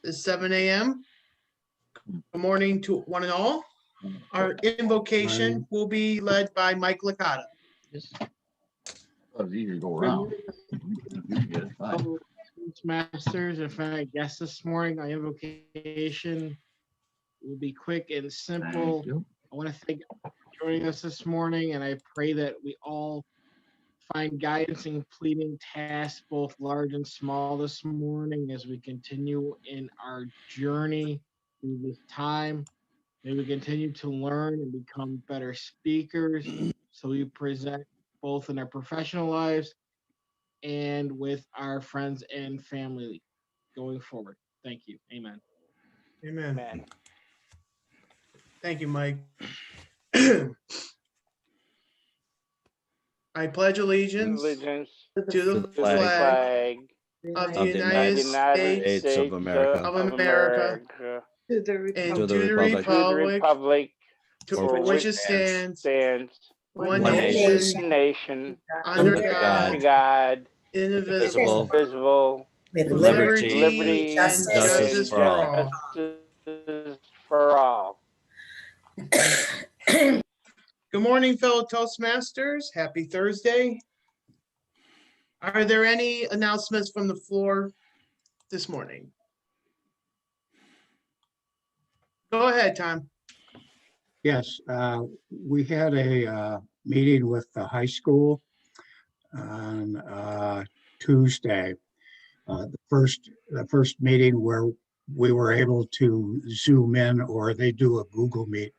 is 7 a.m. Good morning to one and all. Our invocation will be led by Mike Licata. That was easier to go around. Toastmasters and friendly guests this morning. Our invocation will be quick and simple. I want to thank you for joining us this morning, and I pray that we all find guidance in completing tasks, both large and small, this morning as we continue in our journey through this time. May we continue to learn and become better speakers so we present both in our professional lives and with our friends and family going forward. Thank you. Amen. Amen. Amen. Thank you, Mike. I pledge allegiance Allegiance to the to the flag flag of the of United the United States States of America. of America To the and Republic, to the to the republic republic to for which it which stands, stands one one nation, nation under under God, under God, indivisible, indivisible, with with liberty, liberty and justice, justice for all. justice for all. Good morning, fellow Toastmasters. Happy Thursday. Are there any announcements from the floor this morning? Go ahead, Tom. Yes, we had a meeting with the high school on Tuesday. The first meeting where we were able to Zoom in, or they do a Google Meet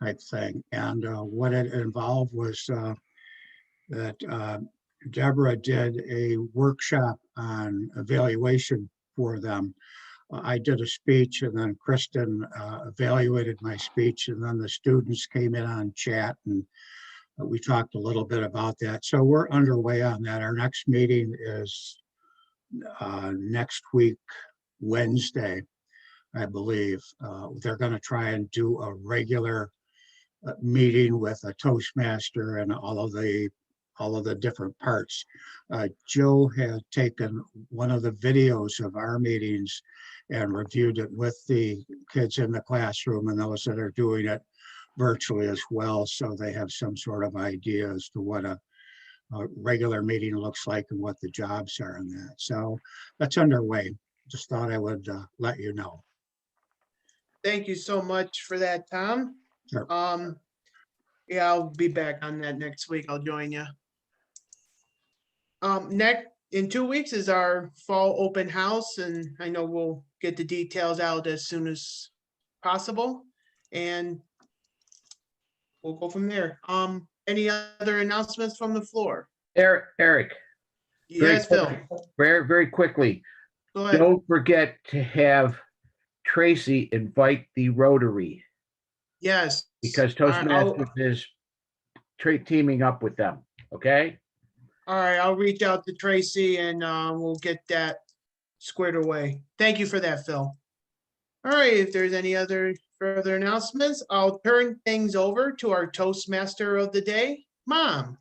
type thing. And what it involved was that Deborah did a workshop on evaluation for them. I did a speech, and then Kristen evaluated my speech, and then the students came in on chat, and we talked a little bit about that. So we're underway on that. Our next meeting is next week, Wednesday, I believe. They're going to try and do a regular meeting with a Toastmaster and all of the different parts. Joe had taken one of the videos of our meetings and reviewed it with the kids in the classroom and those that are doing it virtually as well, so they have some sort of idea as to what a regular meeting looks like and what the jobs are in that. So that's underway. Just thought I would let you know. Thank you so much for that, Tom. Sure. Yeah, I'll be back on that next week. I'll join you. Next, in 2 weeks is our fall open house, and I know we'll get the details out as soon as possible, and we'll go from there. Any other announcements from the floor? Eric, Yes, Phil. very quickly, Go ahead. don't forget to have Tracy invite the Rotary, Yes. because All right, Toastmasters is teaming up with them, okay? All right, I'll reach out to Tracy and we'll get that squared away. Thank you for that, Phil. All right, if there's any other further announcements, I'll turn things over to our Toastmaster of the day, Mom.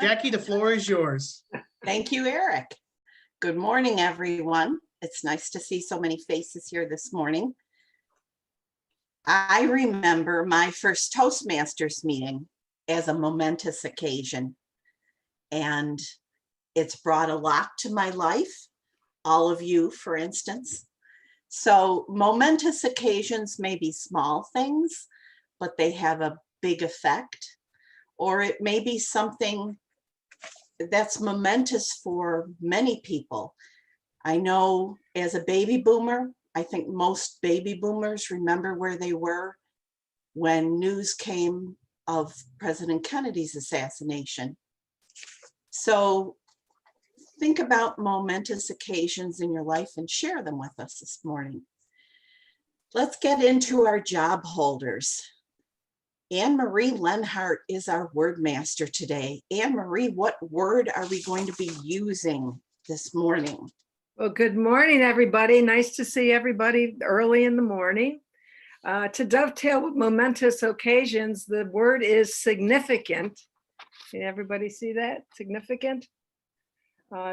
Jackie, the floor is yours. Thank you, Eric. Good morning, everyone. It's nice to see so many faces here this morning. I remember my first Toastmasters meeting as a momentous occasion, and it's brought a lot to my life, all of you, for instance. So momentous occasions may be small things, but they have a big effect, or it may be something that's momentous for many people. I know as a baby boomer, I think most baby boomers remember where they were when news came of President Kennedy's assassination. So think about momentous occasions in your life and share them with us this morning. Let's get into our job holders. Anne-Marie Lenhart is our word master today. Anne-Marie, what word are we going to be using this morning? Well, good morning, everybody. Nice to see everybody early in the morning. To dovetail with momentous occasions, the word is significant. Can everybody see that? Significant?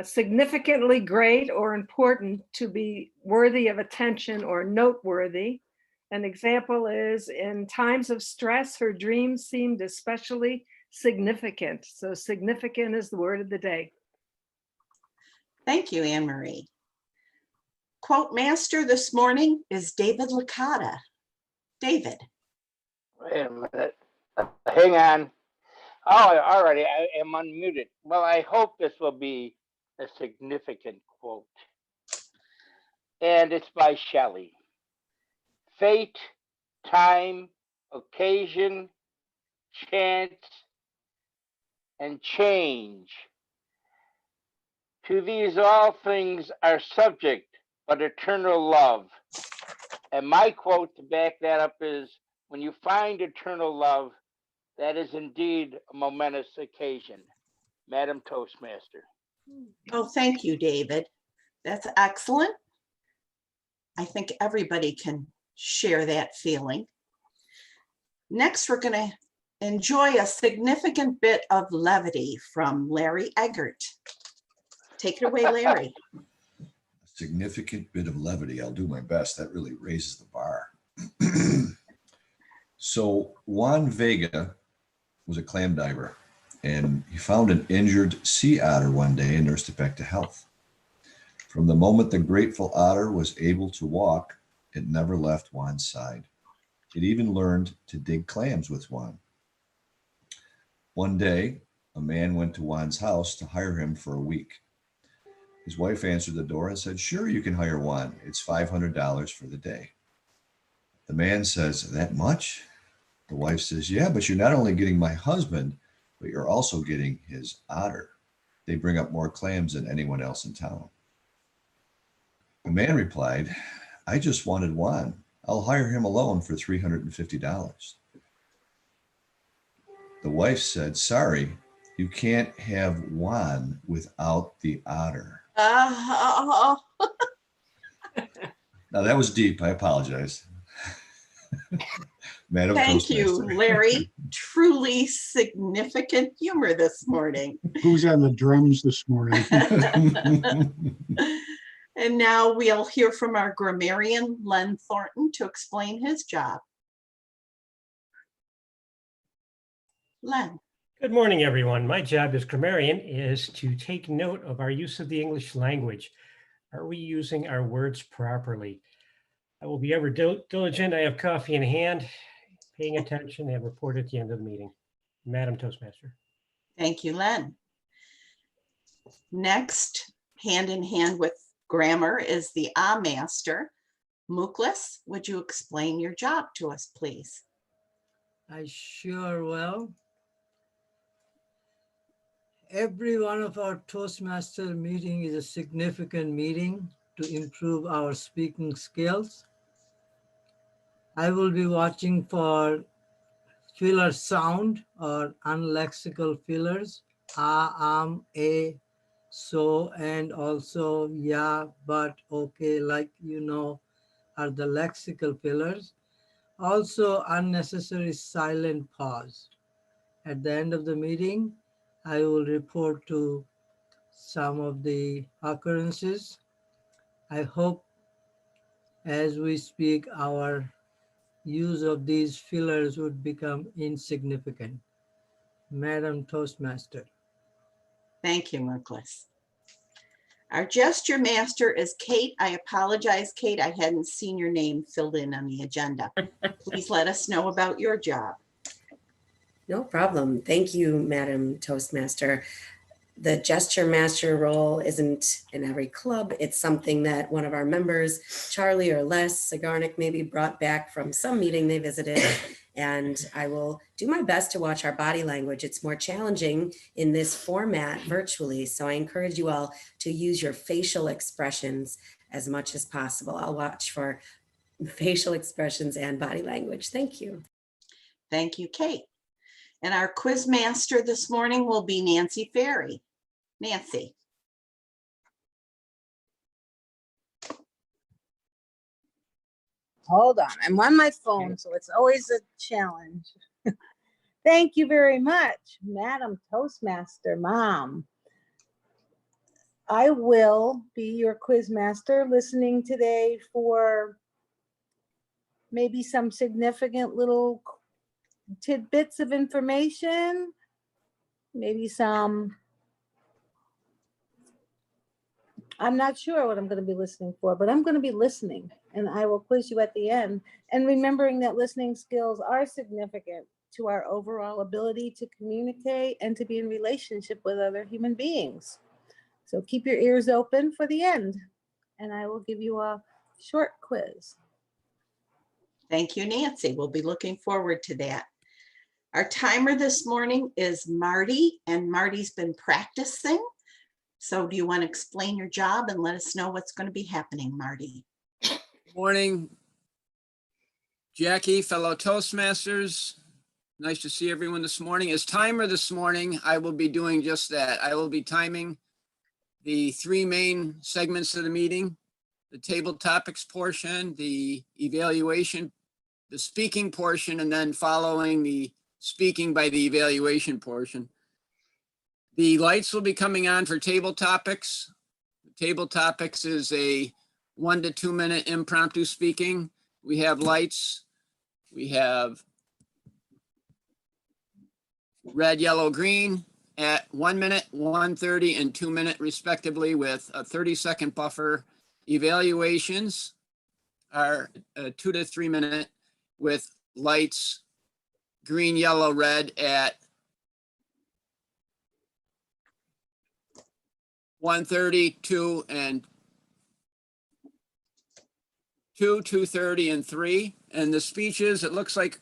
Significantly great or important, to be worthy of attention or noteworthy. An example is, in times of stress, her dreams seemed especially significant. So significant is the word of the day. Thank you, Anne Marie. Quote master this morning is David Licata. David. Wait a minute. Hang on. Oh, already. I am unmuted. Well, I hope this will be a significant quote. And it's by Shelley. Fate, time, occasion, chance, and change. To these all things are subject, but eternal love. And my quote to back that up is, when you find eternal love, that is indeed a momentous occasion. Madam Toastmaster. Oh, thank you, David. That's excellent. I think everybody can share that feeling. Next, we're going to enjoy a significant bit of levity from Larry Eggert. Take it away, Larry. A significant bit of levity. I'll do my best. That really raises the bar. So Juan Vega was a clam diver, and he found an injured sea otter one day and nursed it back to health. From the moment the grateful otter was able to walk, it never left Juan's side. It even learned to dig clams with Juan. One day, a man went to Juan's house to hire him for a week. His wife answered the door and said, "Sure, you can hire Juan. It's $500 for the day." The man says, "That much?" The wife says, "Yeah, but you're not only getting my husband, but you're also getting his otter. They bring up more clams than anyone else in town." The man replied, "I just wanted Juan. I'll hire him alone for $350. The wife said, "Sorry, you can't have Juan without the otter." Oh, Now that was deep. I apologize. Madam thank you, Toastmaster. Larry. Truly significant humor this morning. Who's on the drums this morning? And now we'll hear from our grammarian, Len Thornton, to explain his job. Len. Good morning, everyone. My job as grammarian is to take note of our use of the English language. Are we using our words properly? I will be ever diligent. I have coffee in hand, paying attention, and report at the end of the meeting. Madam Toastmaster. Thank you, Len. Next, hand in hand with grammar, is the master. Muklas, would you explain your job to us, please? I sure will. Every one of our Toastmaster meeting is a significant meeting to improve our speaking skills. I will be watching for filler sound or unlexical fillers, a, so, and also yeah, but, okay, like, are the lexical fillers. Also unnecessary silent pause. At the end of the meeting, I will report to some of the occurrences. I hope as we speak, our use of these fillers would become insignificant. Madam Toastmaster. Thank you, Muklas. Our gesture master is Kate. I apologize, Kate. I hadn't seen your name filled in on the agenda. Please let us know about your job. No problem. Thank you, Madam Toastmaster. The gesture master role isn't in every club. It's something that one of our members, Charlie or Les Sigarnik, maybe brought back from some meeting they visited. And I will do my best to watch our body language. It's more challenging in this format virtually. So I encourage you all to use your facial expressions as much as possible. I'll watch for facial expressions and body language. Thank you. Thank you, Kate. And our quiz master this morning will be Nancy Ferry. Nancy. Hold on, I'm on my phone, so it's always a challenge. Thank you very much, Madam Toastmaster Mom. I will be your quiz master, listening today for maybe some significant little tidbits of information, maybe some, I'm not sure what I'm going to be listening for, but I'm going to be listening, and I will quiz you at the end. And remembering that listening skills are significant to our overall ability to communicate and to be in relationship with other human beings. So keep your ears open for the end, and I will give you a short quiz. Thank you, Nancy. We'll be looking forward to that. Our timer this morning is Marty, and Marty's been practicing. So do you want to explain your job and let us know what's going to be happening, Marty? Morning, Jackie, fellow Toastmasters. Nice to see everyone this morning. As timer this morning, I will be doing just that. I will be timing the 3 main segments of the meeting: the table topics portion, the evaluation, the speaking portion, and then following the speaking by the evaluation portion. The lights will be coming on for table topics. Table topics is a 1 to 2 minute impromptu speaking. We have lights. We have red, yellow, green at 1 minute, 1:30, and 2 minute respectively, with a 30-second buffer. Evaluations are 2 to 3 minute with lights green, yellow, red at 1:30, 2, and 2:30, and 3. And the speeches, it looks like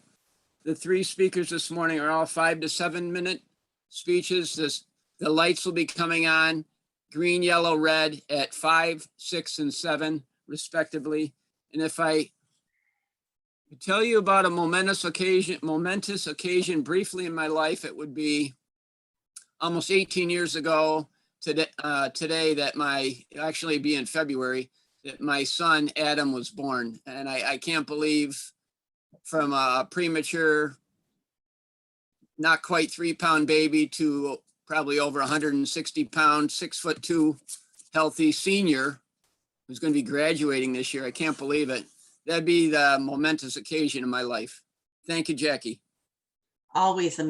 the 3 speakers this morning are all 5 to 7 minute speeches. The lights will be coming on green, yellow, red at 5, 6, and 7 respectively. And if I tell you about a momentous occasion briefly in my life, it would be almost 18 years ago today that actually be in February, that my son Adam was born. And I can't believe, from a premature, not quite 3-pound baby to probably over 160 pound, 6'2" healthy senior who's going to be graduating this year. I can't believe it. That'd be the momentous occasion in my life. Thank you, Jackie. Always a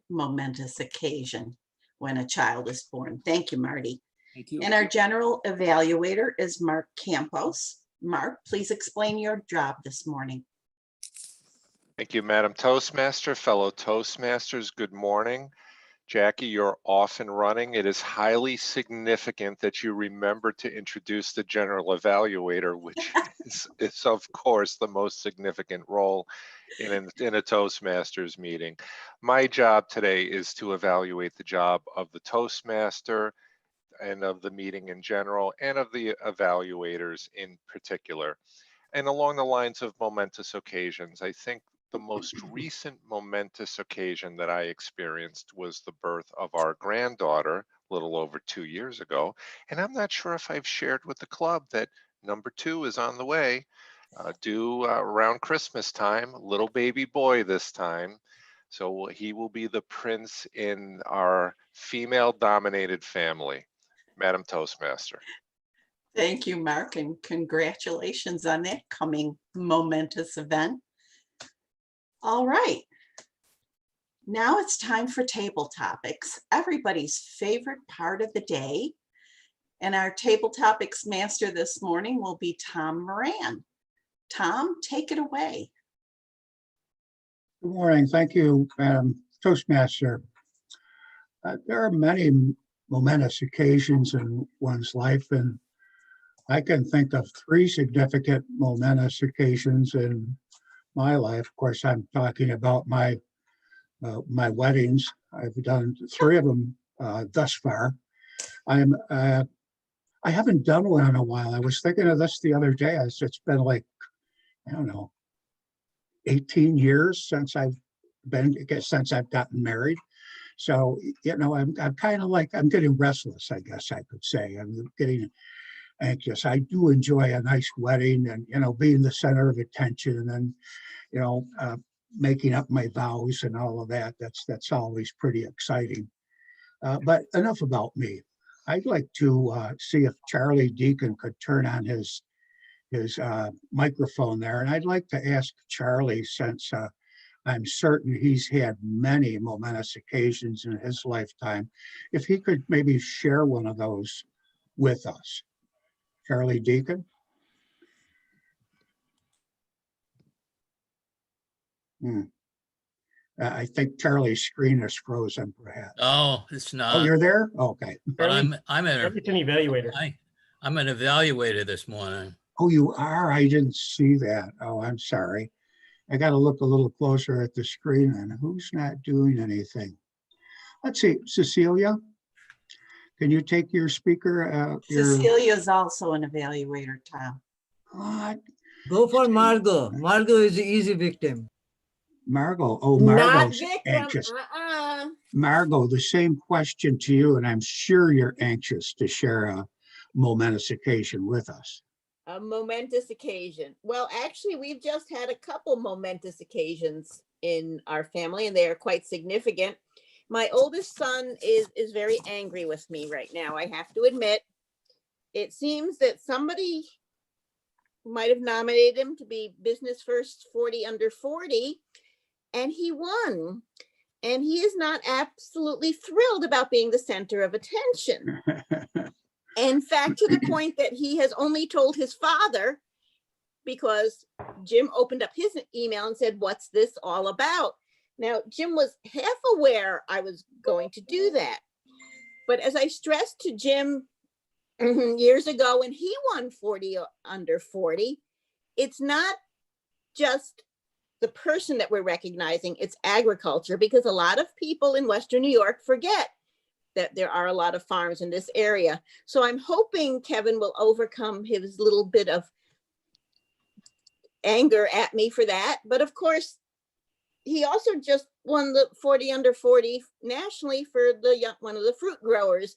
momentous occasion when a child is born. Thank you, Marty. Thank you. And our general evaluator is Mark Campos. Mark, please explain your job this morning. Thank you, Madam Toastmaster. Fellow Toastmasters, good morning. Jackie, you're off and running. It is highly significant that you remember to introduce the general evaluator, which is of course the most significant role in a Toastmasters meeting. My job today is to evaluate the job of the Toastmaster and of the meeting in general, and of the evaluators in particular. And along the lines of momentous occasions, I think the most recent momentous occasion that I experienced was the birth of our granddaughter a little over 2 years ago. And I'm not sure if I've shared with the club that number 2 is on the way, due around Christmas time, little baby boy this time. So he will be the prince in our female-dominated family. Madam Toastmaster. Thank you, Mark, and congratulations on that coming momentous event. All right. Now it's time for table topics, everybody's favorite part of the day. And our table topics master this morning will be Tom Moran. Tom, take it away. Good morning. Thank you, Toastmaster. There are many momentous occasions in one's life, and I can think of 3 significant momentous occasions in my life. Of course, I'm talking about my weddings. I've done 3 of them thus far. I haven't done one in a while. I was thinking of this the other day. It's been like, I don't know, 18 years since I've gotten married. So, you know, I'm kind of like, I'm getting restless, I guess I could say. I'm getting anxious. I do enjoy a nice wedding and, you know, being the center of attention and, you know, making up my vows and all of that. That's always pretty exciting. But enough about me. I'd like to see if Charlie Deacon could turn on his microphone there. And I'd like to ask Charlie, since I'm certain he's had many momentous occasions in his lifetime, if he could maybe share one of those with us. Charlie Deacon? I think Charlie's screen is frozen, perhaps. Oh, it's Oh, not. you're there? Okay. But I'm Charlie's an evaluator. I'm an evaluator this morning. Oh, you are? I didn't see that. Oh, I'm sorry. I got to look a little closer at the screen and who's not doing anything. Let's see, Cecilia, can you take your speaker? Cecilia is also an evaluator, Tom. What? Go for Margot. Margot is the easy victim. Margot, oh, Not Margot's victim. anxious. Margot, the same question to you, and I'm sure you're anxious to share a momentous occasion with us. A momentous occasion. Well, actually, we've just had a couple momentous occasions in our family, and they are quite significant. My oldest son is very angry with me right now, I have to admit. It seems that somebody might have nominated him to be Business First 40 under 40, and he won. And he is not absolutely thrilled about being the center of attention. In fact, to the point that he has only told his father, because Jim opened up his email and said, "What's this all about?" Now, Jim was half aware I was going to do that. But as I stressed to Jim years ago when he won 40 under 40, it's not just the person that we're recognizing, it's agriculture, because a lot of people in Western New York forget that there are a lot of farms in this area. So I'm hoping Kevin will overcome his little bit of anger at me for that. But of course, he also just won the 40 under 40 nationally for one of the fruit growers.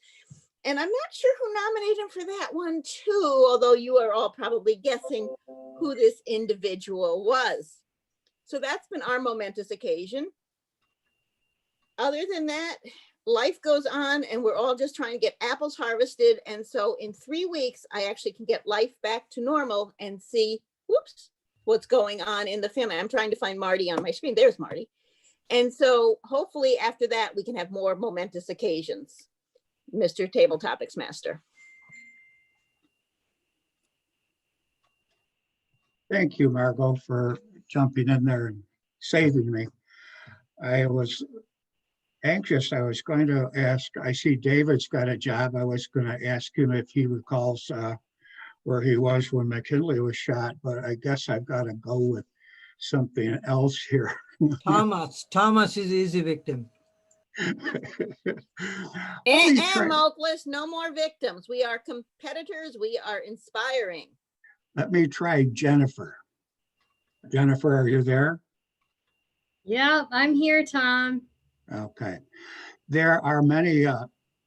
And I'm not sure who nominated him for that one too, although you are all probably guessing who this individual was. So that's been our momentous occasion. Other than that, life goes on and we're all just trying to get apples harvested. And so in 3 weeks, I actually can get life back to normal and see, whoops, what's going on in the family. I'm trying to find Marty on my screen. There's Marty. And so hopefully after that, we can have more momentous occasions. Mr. Table Topics Master. Thank you, Margot, for jumping in there and saving me. I was anxious. I was going to ask, I see David's got a job. I was going to ask him if he recalls where he was when McKinley was shot, but I guess I've got to go with something else here. Thomas is the easy victim. And Moklis, no more victims. We are competitors. We are inspiring. Let me try Jennifer. Jennifer, are you there? Yep, I'm here, Tom. Okay. There are many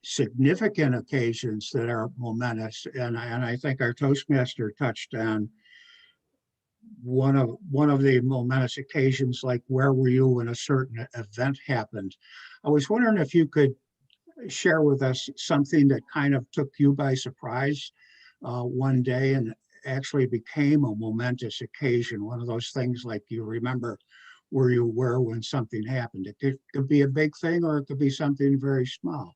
significant occasions that are momentous, and I think our Toastmaster touched on one of the momentous occasions, like where were you when a certain event happened. I was wondering if you could share with us something that kind of took you by surprise one day and actually became a momentous occasion, one of those things like you remember where you were when something happened. It could be a big thing or it could be something very small.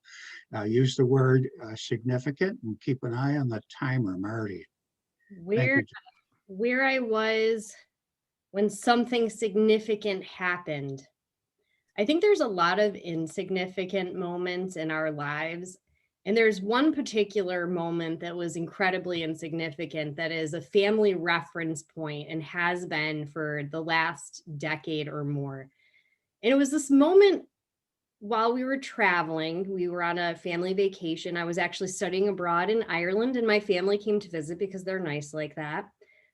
Use the word significant and keep an eye on the timer, Marty. Where I was when something significant happened. I think there's a lot of insignificant moments in our lives. And there's one particular moment that was incredibly insignificant that is a family reference point and has been for the last decade or more. And it was this moment while we were traveling. We were on a family vacation. I was actually studying abroad in Ireland, and my family came to visit because they're nice like that.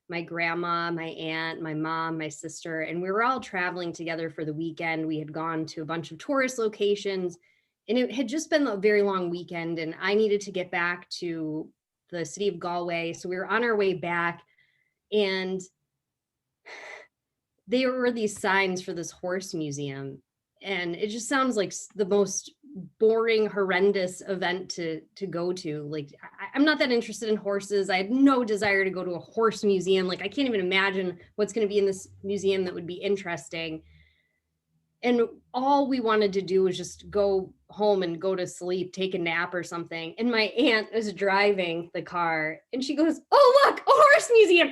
My grandma, my aunt, my mom, my sister, and we were all traveling together for the weekend. We had gone to a bunch of tourist locations, and it had just been a very long weekend, and I needed to get back to the city of Galway. So we were on our way back, and there were these signs for this horse museum. And it just sounds like the most boring, horrendous event to go to. Like, I'm not that interested in horses. I had no desire to go to a horse museum. Like, I can't even imagine what's going to be in this museum that would be interesting. And all we wanted to do was just go home and go to sleep, take a nap or something. And my aunt is driving the car and she goes, "Oh, look, a horse museum,"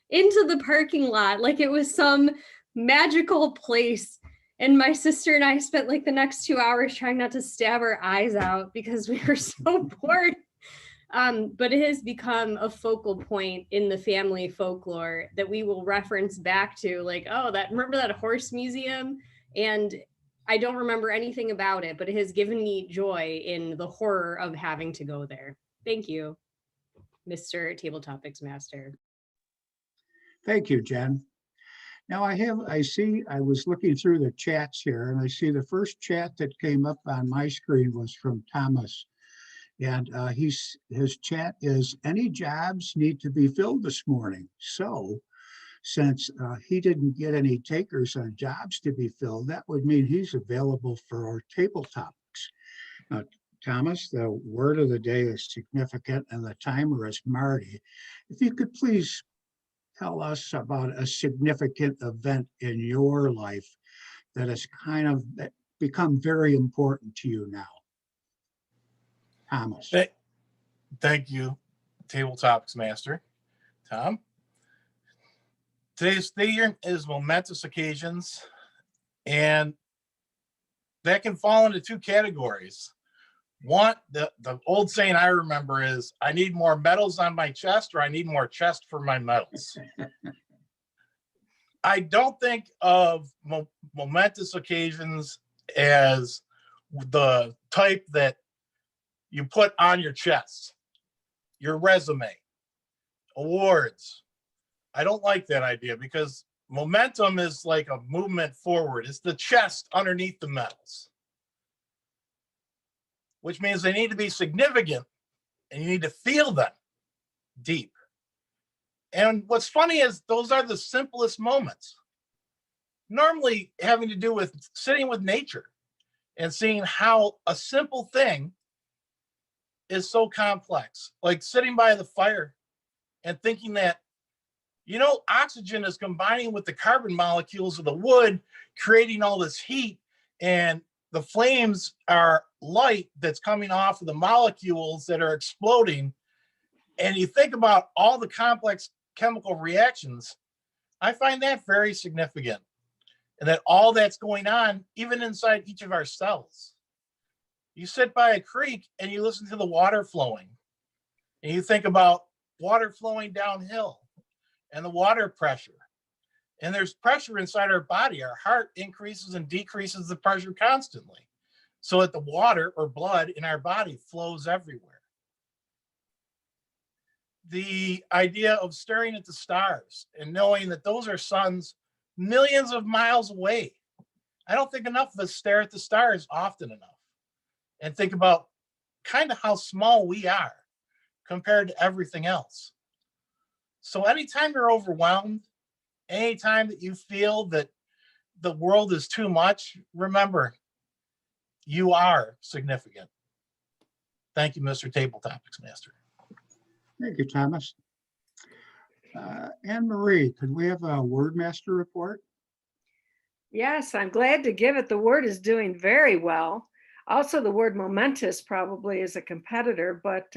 into the parking lot like it was some magical place. And my sister and I spent like the next 2 hours trying not to stab our eyes out because we were so bored. But it has become a focal point in the family folklore that we will reference back to, like, oh, remember that horse museum? And I don't remember anything about it, but it has given me joy in the horror of having to go there. Thank you, Mr. Table Topics Master. Thank you, Jen. Now I was looking through the chats here and I see the first chat that came up on my screen was from Thomas. And his chat is, any jobs need to be filled this morning. So since he didn't get any takers on jobs to be filled, that would mean he's available for our table topics. Thomas, the word of the day is significant and the timer is Marty. If you could please tell us about a significant event in your life that has kind of become very important to you now. Thomas. Thank you, Table Topics Master. Tom. Today's theme is momentous occasions, and that can fall into two categories. One, the old saying I remember is, I need more medals on my chest, or I need more chest for my medals. I don't think of momentous occasions as the type that you put on your chest, your resume, awards. I don't like that idea because momentum is like a movement forward. It's the chest underneath the medals, which means they need to be significant and you need to feel them deep. And what's funny is those are the simplest moments, normally having to do with sitting with nature and seeing how a simple thing is so complex, like sitting by the fire and thinking that, you know, oxygen is combining with the carbon molecules of the wood, creating all this heat, and the flames are light that's coming off of the molecules that are exploding. And you think about all the complex chemical reactions, I find that very significant. And that all that's going on, even inside each of our cells. You sit by a creek and you listen to the water flowing. And you think about water flowing downhill and the water pressure. And there's pressure inside our body. Our heart increases and decreases the pressure constantly, so that the water or blood in our body flows everywhere. The idea of staring at the stars and knowing that those are suns millions of miles away. I don't think enough of us stare at the stars often enough and think about kind of how small we are compared to everything else. So anytime you're overwhelmed, anytime that you feel that the world is too much, remember, you are significant. Thank you, Mr. Table Topics Master. Thank you, Thomas. Anne Marie, could we have a word master report? Yes, I'm glad to give it. The word is doing very well. Also, the word momentous probably is a competitor, but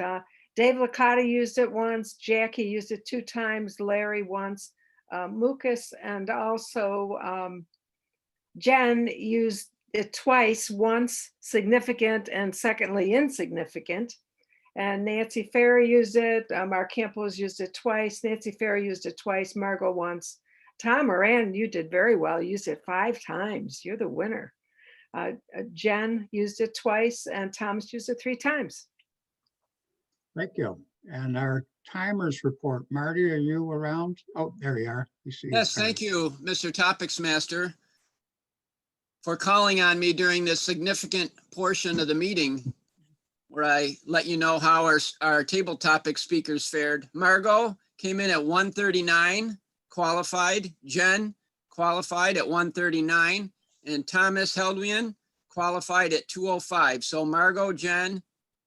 Dave Licata used it once, Jackie used it 2 times, Larry once, Mucus, and also Jen used it twice, once significant and secondly insignificant. And Nancy Ferry used it, Mark Campos used it twice, Nancy Ferry used it twice, Margot once. Tom Moran, you did very well, you used it 5 times, you're the winner. Jen used it twice and Thomas used it 3 times. Thank you. And our timers report. Marty, are you around? Oh, there you are. You see. Yes, thank you, Mr. Topics Master, for calling on me during this significant portion of the meeting where I let you know how our table topic speakers fared. Margot came in at 139, qualified. Jen qualified at 139. And Thomas Heldwian qualified at 2:05. So Margot, Jen,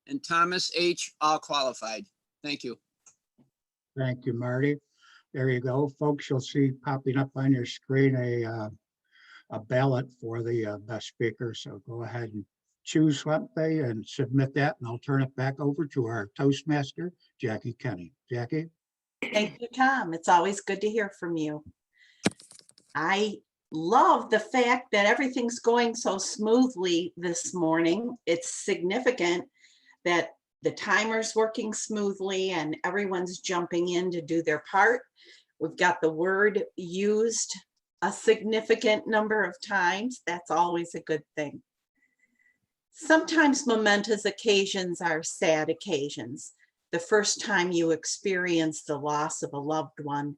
and Thomas H. all qualified. Thank you. Thank you, Marty. There you go, folks. You'll see popping up on your screen a ballot for the best speaker. So go ahead and choose something and submit that, and I'll turn it back over to our Toastmaster, Jackie Kenny. Jackie? Thank you, Tom. It's always good to hear from you. I love the fact that everything's going so smoothly this morning. It's significant that the timer's working smoothly and everyone's jumping in to do their part. We've got the word used a significant number of times. That's always a good thing. Sometimes momentous occasions are sad occasions. The first time you experience the loss of a loved one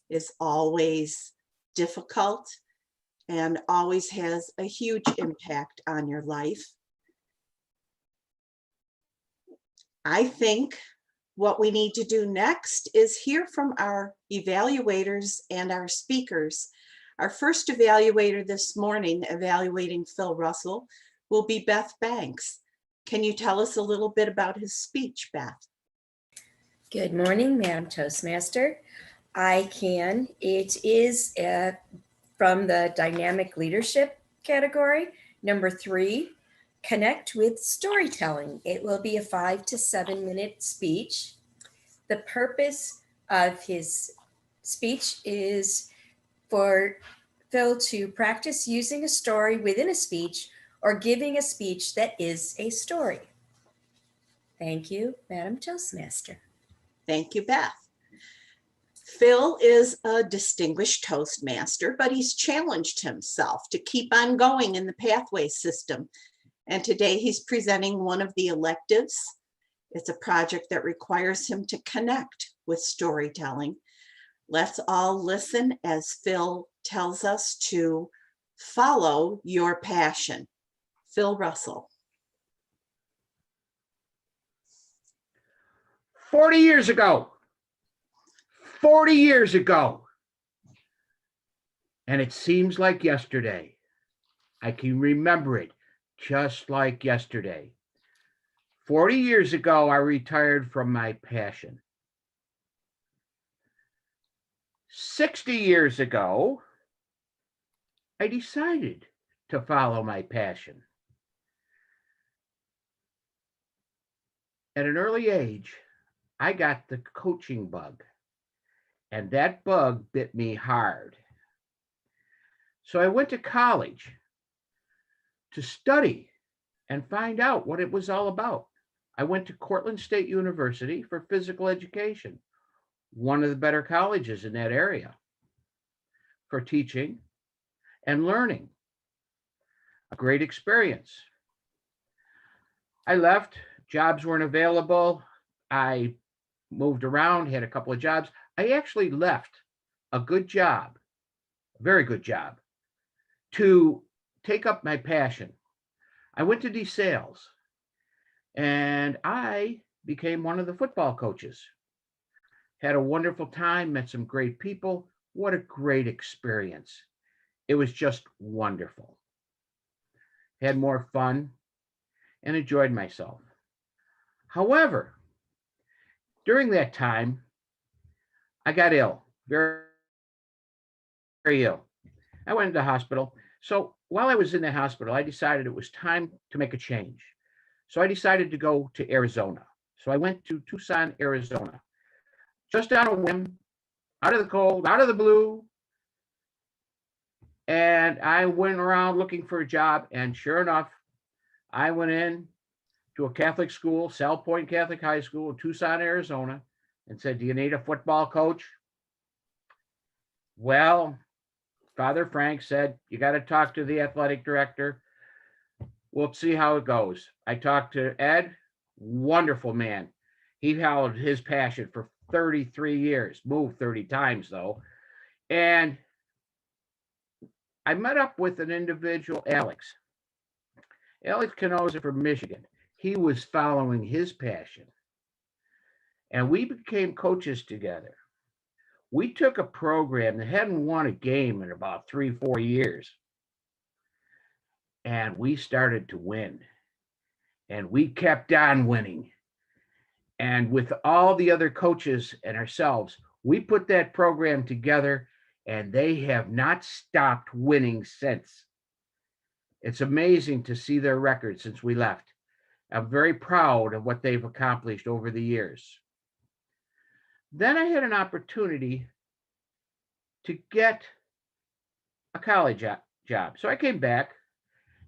is always difficult and always has a huge impact on your life. I think what we need to do next is hear from our evaluators and our speakers. Our first evaluator this morning, evaluating Phil Russell, will be Beth Banks. Can you tell us a little bit about his speech, Beth? Good morning, Madam Toastmaster. I can. It is from the dynamic leadership category. Number 3, connect with storytelling. It will be a 5 to 7 minute speech. The purpose of his speech is for Phil to practice using a story within a speech or giving a speech that is a story. Thank you, Madam Toastmaster. Thank you, Beth. Phil is a distinguished Toastmaster, but he's challenged himself to keep on going in the pathway system. And today he's presenting one of the electives. It's a project that requires him to connect with storytelling. Let's all listen as Phil tells us to follow your passion. Phil Russell. 40 years ago. 40 years ago. And it seems like yesterday. I can remember it just like yesterday. 40 years ago, I retired from my passion. 60 years ago, I decided to follow my passion. At an early age, I got the coaching bug, and that bug bit me hard. So I went to college to study and find out what it was all about. I went to Cortland State University for physical education, one of the better colleges in that area, for teaching and learning. A great experience. I left, jobs weren't available. I moved around, had a couple of jobs. I actually left a good job, a very good job, to take up my passion. I went to DeSales and I became one of the football coaches. Had a wonderful time, met some great people. What a great experience. It was just wonderful. Had more fun and enjoyed myself. However, during that time, I got ill, very, very ill. I went into the hospital. So while I was in the hospital, I decided it was time to make a change. So I decided to go to Arizona. So I went to Tucson, Arizona, just on a whim, out of the cold, out of the blue. And I went around looking for a job. And sure enough, I went in to a Catholic school, South Point Catholic High School in Tucson, Arizona, and said, "Do you need a football coach?" Well, Father Frank said, "You got to talk to the athletic director. We'll see how it goes." I talked to Ed, wonderful man. He followed his passion for 33 years, moved 30 times though. And I met up with an individual, Alex. Alex Canosa from Michigan. He was following his passion. And we became coaches together. We took a program that hadn't won a game in about 3-4 years. and we started to win. And we kept on winning. And with all the other coaches and ourselves, we put that program together, and they have not stopped winning since. It's amazing to see their record since we left. I'm very proud of what they've accomplished over the years. Then I had an opportunity to get a college job. So I came back,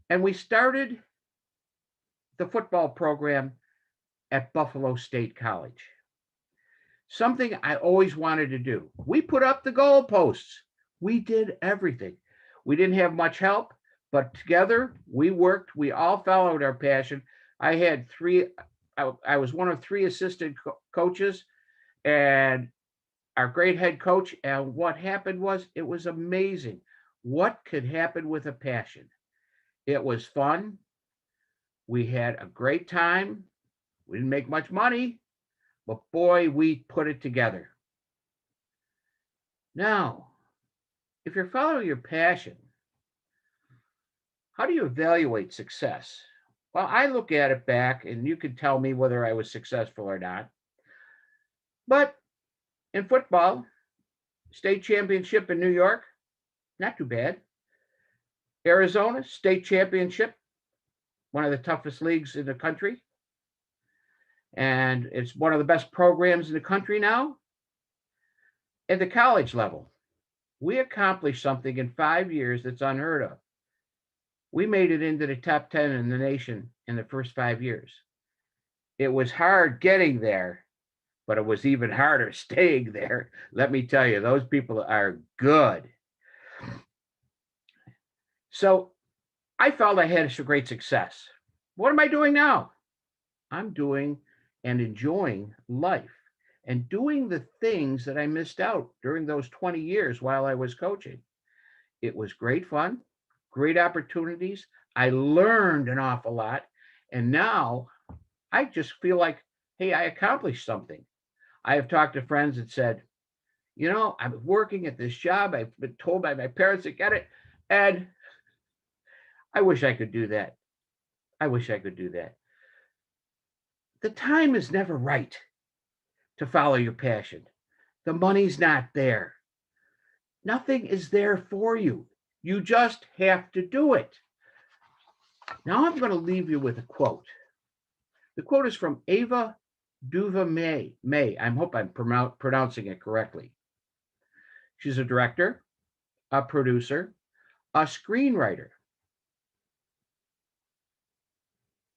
and we started the football program at Buffalo State College. Something I always wanted to do. We put up the goalposts. We did everything. We didn't have much help, but together we worked. We all followed our passion. I had I was one of three assistant coaches and our great head coach. And what happened was, it was amazing what could happen with a passion. It was fun. We had a great time. We didn't make much money, but boy, we put it together. Now, if you're following your passion, how do you evaluate success? Well, I look at it back, and you can tell me whether I was successful or not. But in football, state championship in New York, not too bad. Arizona, state championship, one of the toughest leagues in the country. And it's one of the best programs in the country now. At the college level, we accomplished something in 5 years that's unheard of. We made it into the top 10 in the nation in the first 5 years. It was hard getting there, but it was even harder staying there. Let me tell you, those people are good. So I felt I had some great success. What am I doing now? I'm doing and enjoying life and doing the things that I missed out during those 20 years while I was coaching. It was great fun, great opportunities. I learned an awful lot. And now I just feel like, hey, I accomplished something. I have talked to friends that said, you know, I'm working at this job. I've been told by my parents to get it. And I wish I could do that. I wish I could do that. The time is never right to follow your passion. The money's not there. Nothing is there for you. You just have to do it. Now I'm going to leave you with a quote. The quote is from Ava DuVernay. I hope I'm pronouncing it correctly. She's a director, a producer, a screenwriter.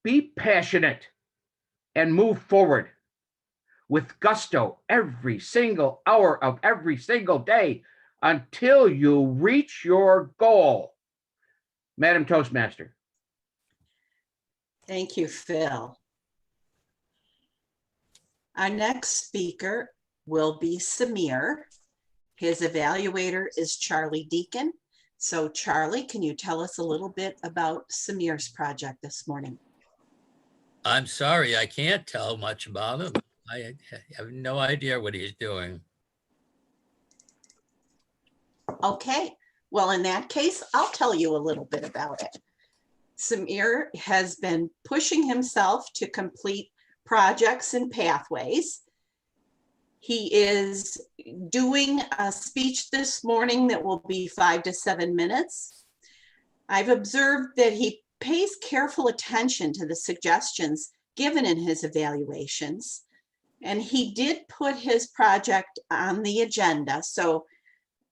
Be passionate and move forward with gusto every single hour of every single day until you reach your goal. Madam Toastmaster. Thank you, Phil. Our next speaker will be Samir. His evaluator is Charlie Deacon. So Charlie, can you tell us a little bit about Samir's project this morning? I'm sorry, I can't tell much about him. I have no idea what he's doing. Okay, well, in that case, I'll tell you a little bit about it. Samir has been pushing himself to complete projects and pathways. He is doing a speech this morning that will be 5 to 7 minutes. I've observed that he pays careful attention to the suggestions given in his evaluations, and he did put his project on the agenda. So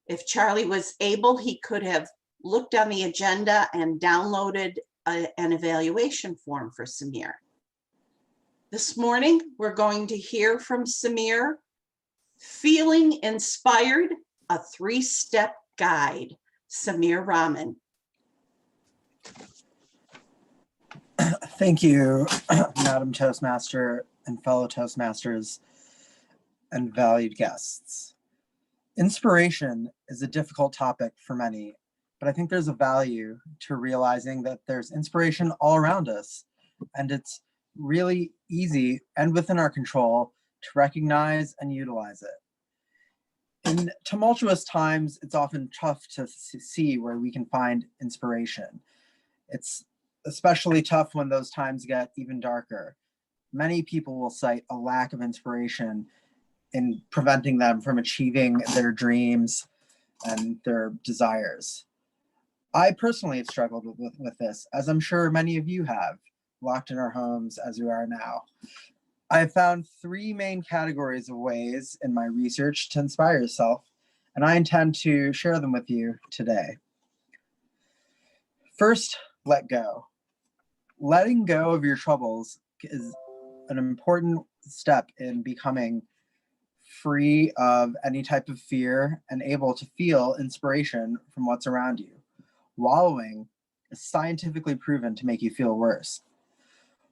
if Charlie was able, he could have looked on the agenda and downloaded an evaluation form for Samir. This morning, we're going to hear from Samir, Feeling Inspired, a 3-step guide. Samir Rahman. Thank you, Madam Toastmaster and fellow Toastmasters and valued guests. Inspiration is a difficult topic for many, but I think there's a value to realizing that there's inspiration all around us, and it's really easy and within our control to recognize and utilize it. In tumultuous times, it's often tough to see where we can find inspiration. It's especially tough when those times get even darker. Many people will cite a lack of inspiration in preventing them from achieving their dreams and their desires. I personally have struggled with this, as I'm sure many of you have, locked in our homes as we are now. I have found three main categories of ways in my research to inspire yourself, and I intend to share them with you today. First, let go. Letting go of your troubles is an important step in becoming free of any type of fear and able to feel inspiration from what's around you. Wallowing is scientifically proven to make you feel worse.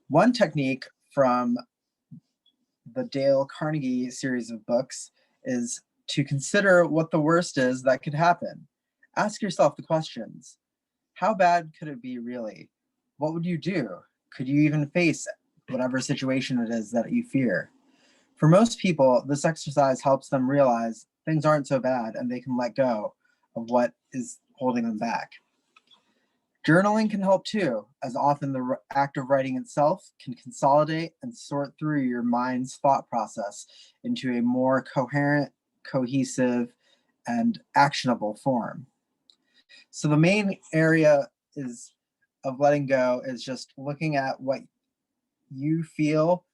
One technique from the Dale Carnegie series of books is to consider what the worst is that could happen. Ask yourself the questions. How bad could it be really? What would you do? Could you even face whatever situation it is that you fear? For most people, this exercise helps them realize things aren't so bad and they can let go of what is holding them back. Journaling can help too, as often the act of writing itself can consolidate and sort through your mind's thought process into a more coherent, cohesive, and actionable form. So the main area of letting go is just looking at what you feel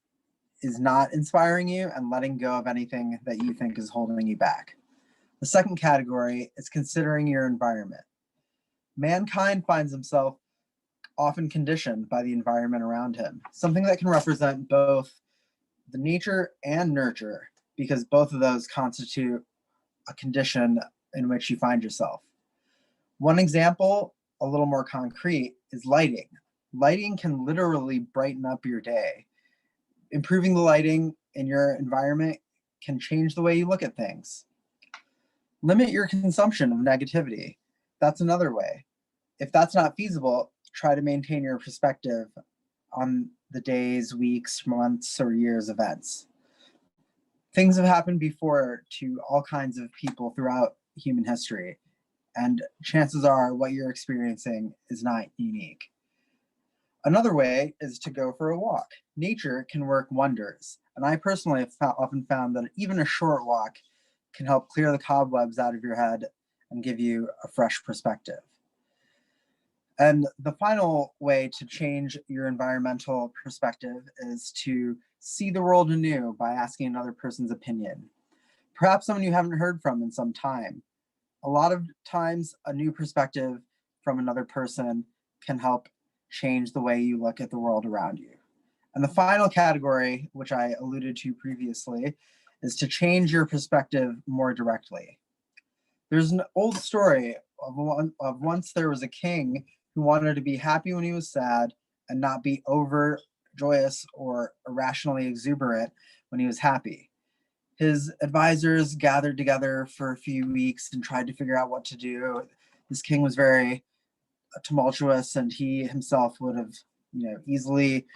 is not inspiring you and letting go of anything that you think is holding you back. The second category is considering your environment. Mankind finds himself often conditioned by the environment around him, something that can represent both the nature and nurture, because both of those constitute a condition in which you find yourself. One example, a little more concrete, is lighting. Lighting can literally brighten up your day. Improving the lighting in your environment can change the way you look at things. Limit your consumption of negativity. That's another way. If that's not feasible, try to maintain your perspective on the days, weeks, months, or years events. Things have happened before to all kinds of people throughout human history, and chances are what you're experiencing is not unique. Another way is to go for a walk. Nature can work wonders, and I personally have often found that even a short walk can help clear the cobwebs out of your head and give you a fresh perspective. And the final way to change your environmental perspective is to see the world anew by asking another person's opinion. Perhaps someone you haven't heard from in some time. A lot of times, a new perspective from another person can help change the way you look at the world around you. And the final category, which I alluded to previously, is to change your perspective more directly. There's an old story of once there was a king who wanted to be happy when he was sad and not be overjoyous or irrationally exuberant when he was happy. His advisors gathered together for a few weeks and tried to figure out what to do. This king was very tumultuous, and he himself would have, easily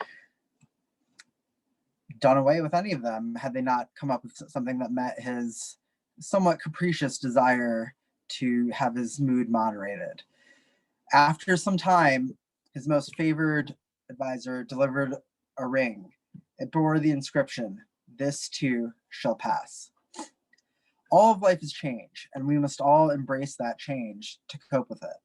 done away with any of them had they not come up with something that met his somewhat capricious desire to have his mood moderated. After some time, his most favored advisor delivered a ring. It bore the inscription, "This too shall pass." All of life is change, and we must all embrace that change to cope with it.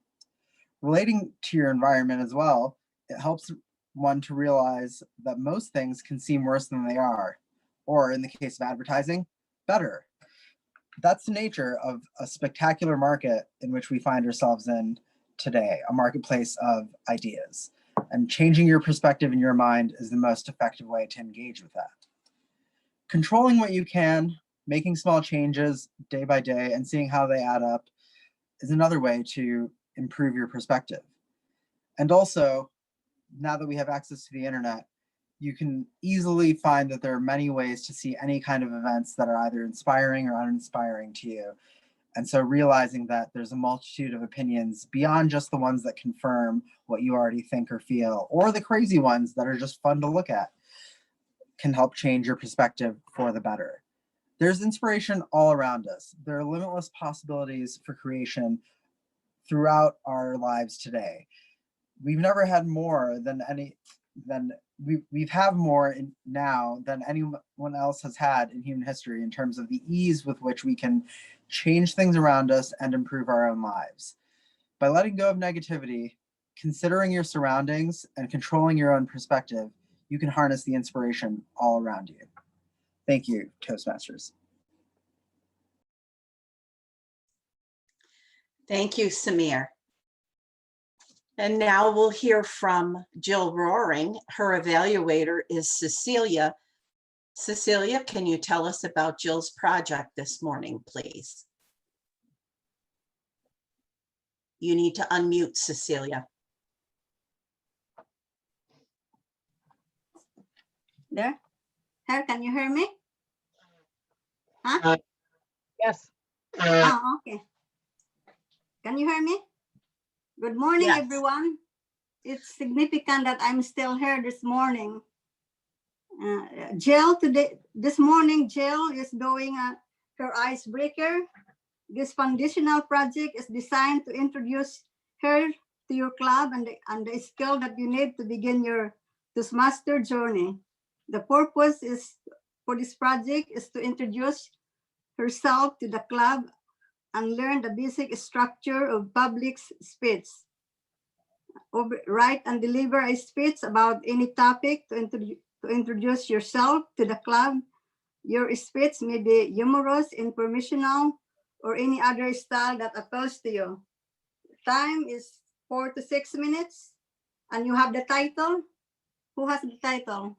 Relating to your environment as well, it helps one to realize that most things can seem worse than they are, or in the case of advertising, better. That's the nature of a spectacular market in which we find ourselves in today, a marketplace of ideas. And changing your perspective in your mind is the most effective way to engage with that. Controlling what you can, making small changes day by day, and seeing how they add up is another way to improve your perspective. And also, now that we have access to the internet, you can easily find that there are many ways to see any kind of events that are either inspiring or uninspiring to you. And so realizing that there's a multitude of opinions beyond just the ones that confirm what you already think or feel, or the crazy ones that are just fun to look at, can help change your perspective for the better. There's inspiration all around us. There are limitless possibilities for creation throughout our lives today. we've never had more we've had more now than anyone else has had in human history in terms of the ease with which we can change things around us and improve our own lives. By letting go of negativity, considering your surroundings, and controlling your own perspective, you can harness the inspiration all around you. Thank you, Toastmasters. Thank you, Samir. And now we'll hear from Jill Roaring. Her evaluator is Cecilia. Cecilia, can you tell us about Jill's project this morning, please? You need to unmute, Cecilia. There? Here, can you hear me? Huh? Yes. Oh, okay. Can you hear me? Good morning, Yes. everyone. It's significant that I'm still here this morning. Jill, this morning, Jill is doing her icebreaker. This foundational project is designed to introduce her to your club and the skill that you need to begin your Toastmaster journey. The purpose for this project is to introduce herself to the club and learn the basic structure of public speech. Write and deliver a speech about any topic to introduce yourself to the club. Your speech may be humorous, informational, or any other style that appeals to you. Time is 4 to 6 minutes, and you have the title. Who has the title?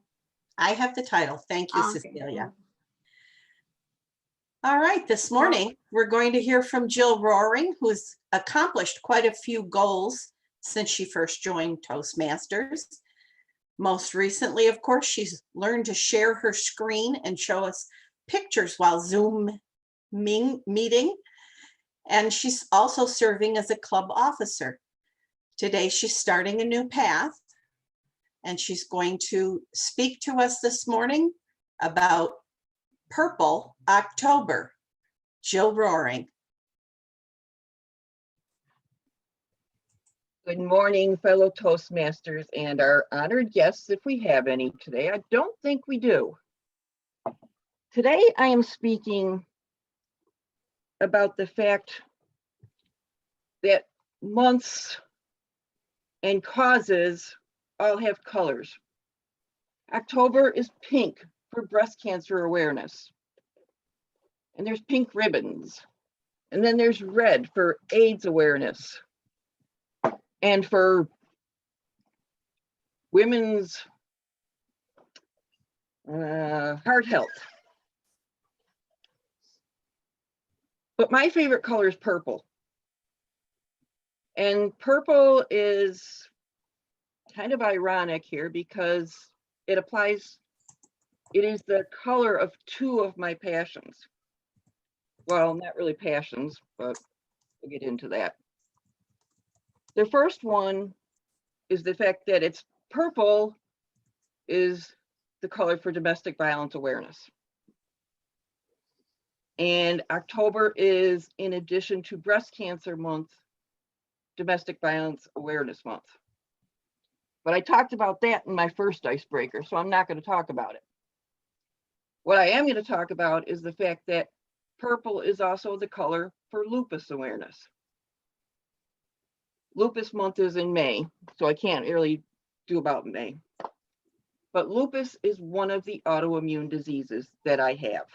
I have the title. Thank you, Okay. Cecilia. All right, this morning, we're going to hear from Jill Roaring, who's accomplished quite a few goals since she first joined Toastmasters. Most recently, of course, she's learned to share her screen and show us pictures while Zoom meeting. And she's also serving as a club officer. Today, she's starting a new path, and she's going to speak to us this morning about Purple October. Jill Roaring. Good morning, fellow Toastmasters and our honored guests, if we have any today. I don't think we do. Today, I am speaking about the fact that months and causes all have colors. October is pink for breast cancer awareness. And there's pink ribbons. And then there's red for AIDS awareness. And for women's heart health. But my favorite color is purple. And purple is kind of ironic here because it is the color of two of my passions. Well, not really passions, but we'll get into that. The first one is the fact that it's purple is the color for domestic violence awareness. And October is, in addition to Breast Cancer Month, Domestic Violence Awareness Month. But I talked about that in my first icebreaker, so I'm not going to talk about it. What I am going to talk about is the fact that purple is also the color for lupus awareness. Lupus month is in May, so I can't really do about May. But lupus is one of the autoimmune diseases that I have.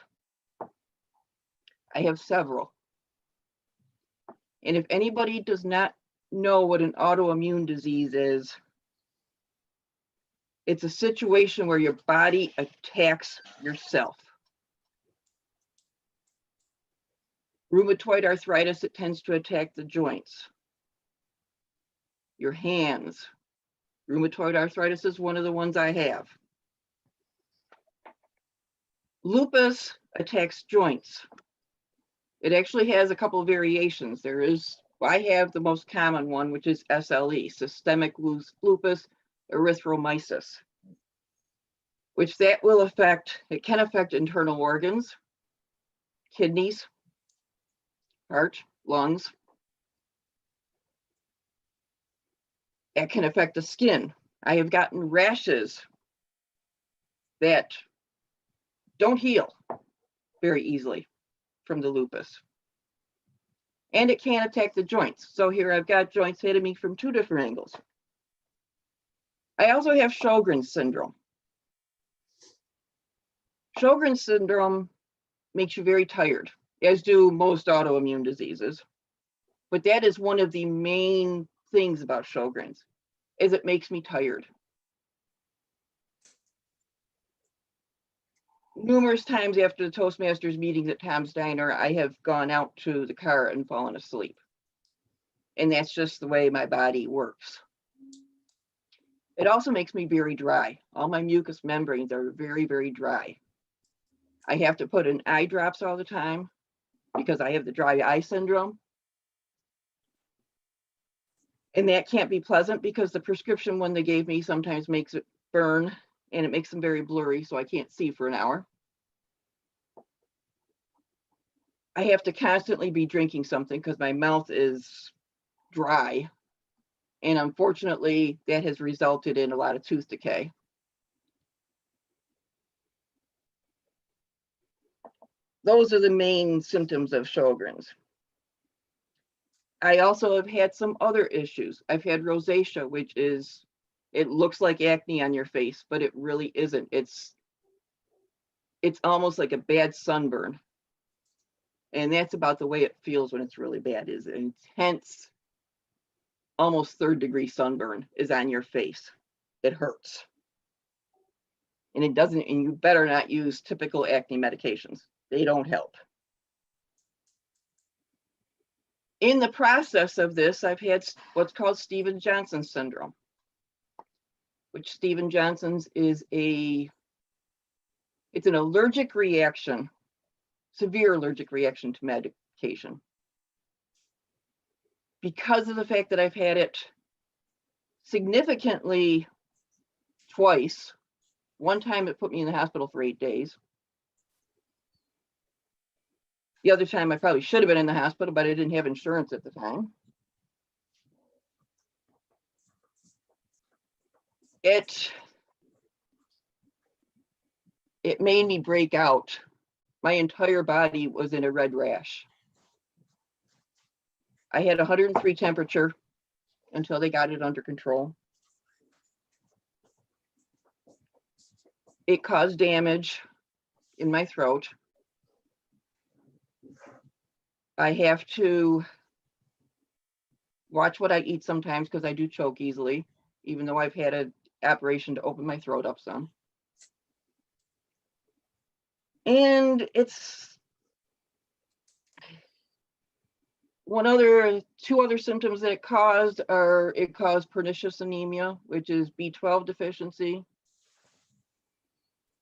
I have several. And if anybody does not know what an autoimmune disease is, it's a situation where your body attacks yourself. Rheumatoid arthritis, it tends to attack the joints. Your hands. Rheumatoid arthritis is one of the ones I have. Lupus attacks joints. It actually has a couple of variations. I have the most common one, which is SLE, systemic lupus erythematosus, which it can affect internal organs, kidneys, heart, lungs. It can affect the skin. I have gotten rashes that don't heal very easily from the lupus. And it can attack the joints. So here I've got joints hitting me from 2 different angles. I also have Sjogren's syndrome. Sjogren's syndrome makes you very tired, as do most autoimmune diseases. But that is one of the main things about Sjogren's, is it makes me tired. Numerous times after the Toastmasters meetings at Tom's Diner, I have gone out to the car and fallen asleep. And that's just the way my body works. It also makes me very dry. All my mucous membranes are very, very dry. I have to put in eye drops all the time because I have the dry eye syndrome. And that can't be pleasant because the prescription one they gave me sometimes makes it burn and it makes them very blurry, so I can't see for an hour. I have to constantly be drinking something because my mouth is dry. And unfortunately, that has resulted in a lot of tooth decay. Those are the main symptoms of Sjogren's. I also have had some other issues. I've had rosacea, which is, it looks like acne on your face, but it really isn't. It's almost like a bad sunburn. And that's about the way it feels when it's really bad, is an intense, almost 3rd-degree sunburn is on your face. It hurts. And it doesn't, and you better not use typical acne medications. They don't help. In the process of this, I've had what's called Stevens-Johnson syndrome, which Stevens-Johnson's is it's an allergic reaction, severe allergic reaction to medication. Because of the fact that I've had it significantly twice, one time it put me in the hospital for 8 days. The other time I probably should have been in the hospital, but I didn't have insurance at the time. It made me break out. My entire body was in a red rash. I had 103 temperature until they got it under control. It caused damage in my throat. I have to watch what I eat sometimes because I do choke easily, even though I've had an operation to open my throat up some. And it's two other symptoms that it caused pernicious anemia, which is B12 deficiency.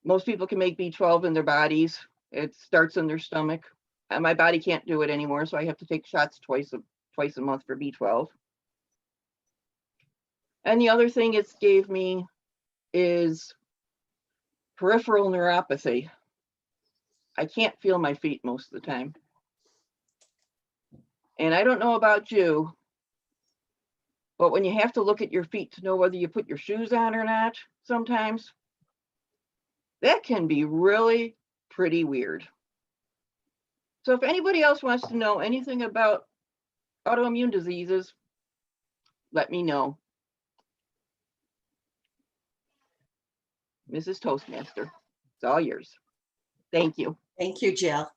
Most people can make B12 in their bodies. It starts in their stomach. And my body can't do it anymore, so I have to take shots twice a month for B12. And the other thing it's gave me is peripheral neuropathy. I can't feel my feet most of the time. And I don't know about you, but when you have to look at your feet to know whether you put your shoes on or not, sometimes, that can be really pretty weird. So if anybody else wants to know anything about autoimmune diseases, let me know. Mrs. Toastmaster, it's all yours. Thank you. Thank you, Jill.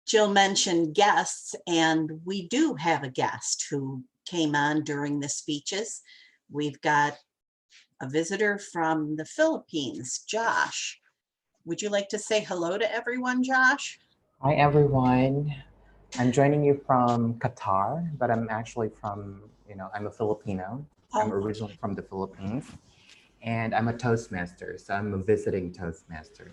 Jill mentioned guests, and we do have a guest who came on during the speeches. We've got a visitor from the Philippines, Josh. Would you like to say hello to everyone, Josh? Hi, everyone. I'm joining you from Qatar, but I'm actually from, I'm a Filipino. I'm originally from the Philippines, and I'm a Toastmaster, so I'm a visiting Toastmaster.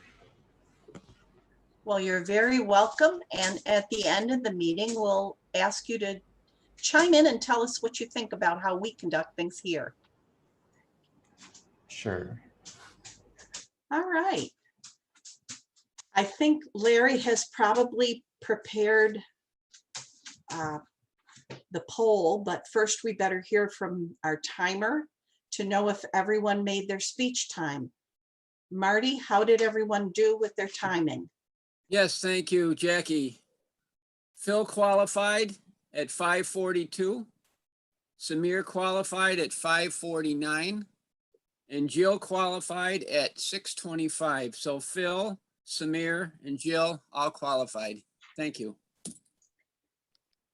Well, you're very welcome. And at the end of the meeting, we'll ask you to chime in and tell us what you think about how we conduct things here. Sure. All right. I think Larry has probably prepared the poll, but first we better hear from our timer to know if everyone made their speech time. Marty, how did everyone do with their timing? Yes, thank you, Jackie. Phil qualified at 5:42. Samir qualified at 5:49. And Jill qualified at 6:25. So Phil, Samir, and Jill all qualified. Thank you.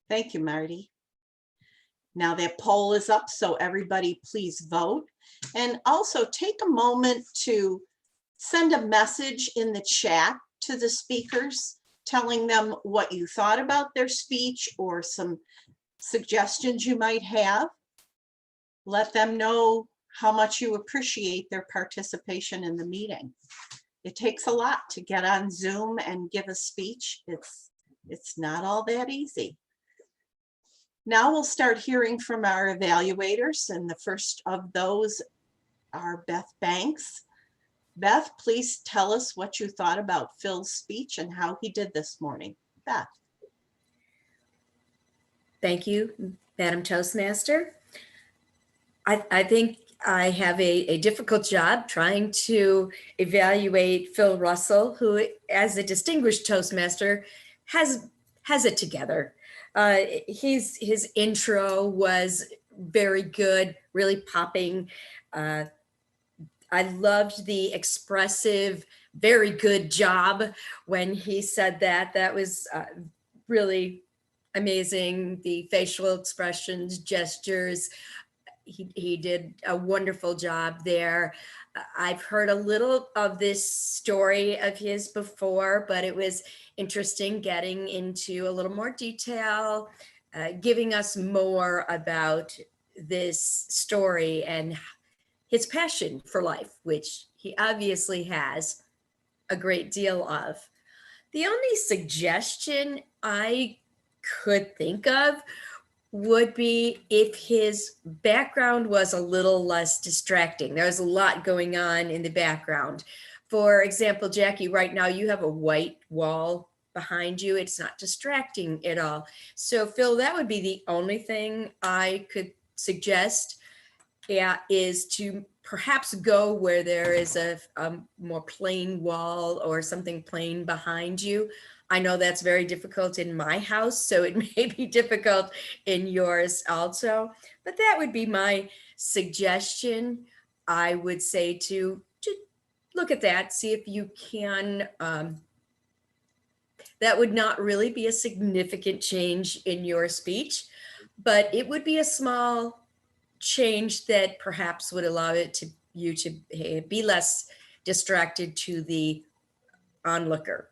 Thank you, Marty. Now that poll is up, so everybody please vote. And also take a moment to send a message in the chat to the speakers, telling them what you thought about their speech or some suggestions you might have. Let them know how much you appreciate their participation in the meeting. It takes a lot to get on Zoom and give a speech. It's not all that easy. Now we'll start hearing from our evaluators, and the first of those are Beth Banks. Beth, please tell us what you thought about Phil's speech and how he did this morning. Beth. Thank you, Madam Toastmaster. I think I have a difficult job trying to evaluate Phil Russell, who, as a distinguished Toastmaster, has it together. His intro was very good, really popping. I loved the expressive, very good job when he said that. That was really amazing. The facial expressions, gestures, he did a wonderful job there. I've heard a little of this story of his before, but it was interesting getting into a little more detail, giving us more about this story and his passion for life, which he obviously has a great deal of. The only suggestion I could think of would be if his background was a little less distracting. There's a lot going on in the background. For example, Jackie, right now you have a white wall behind you. It's not distracting at all. So Phil, that would be the only thing I could suggest, is to perhaps go where there is a more plain wall or something plain behind you. I know that's very difficult in my house, so it may be difficult in yours also, but that would be my suggestion. I would say to look at that, see if you can, that would not really be a significant change in your speech, but it would be a small change that perhaps would allow you to be less distracted to the onlooker,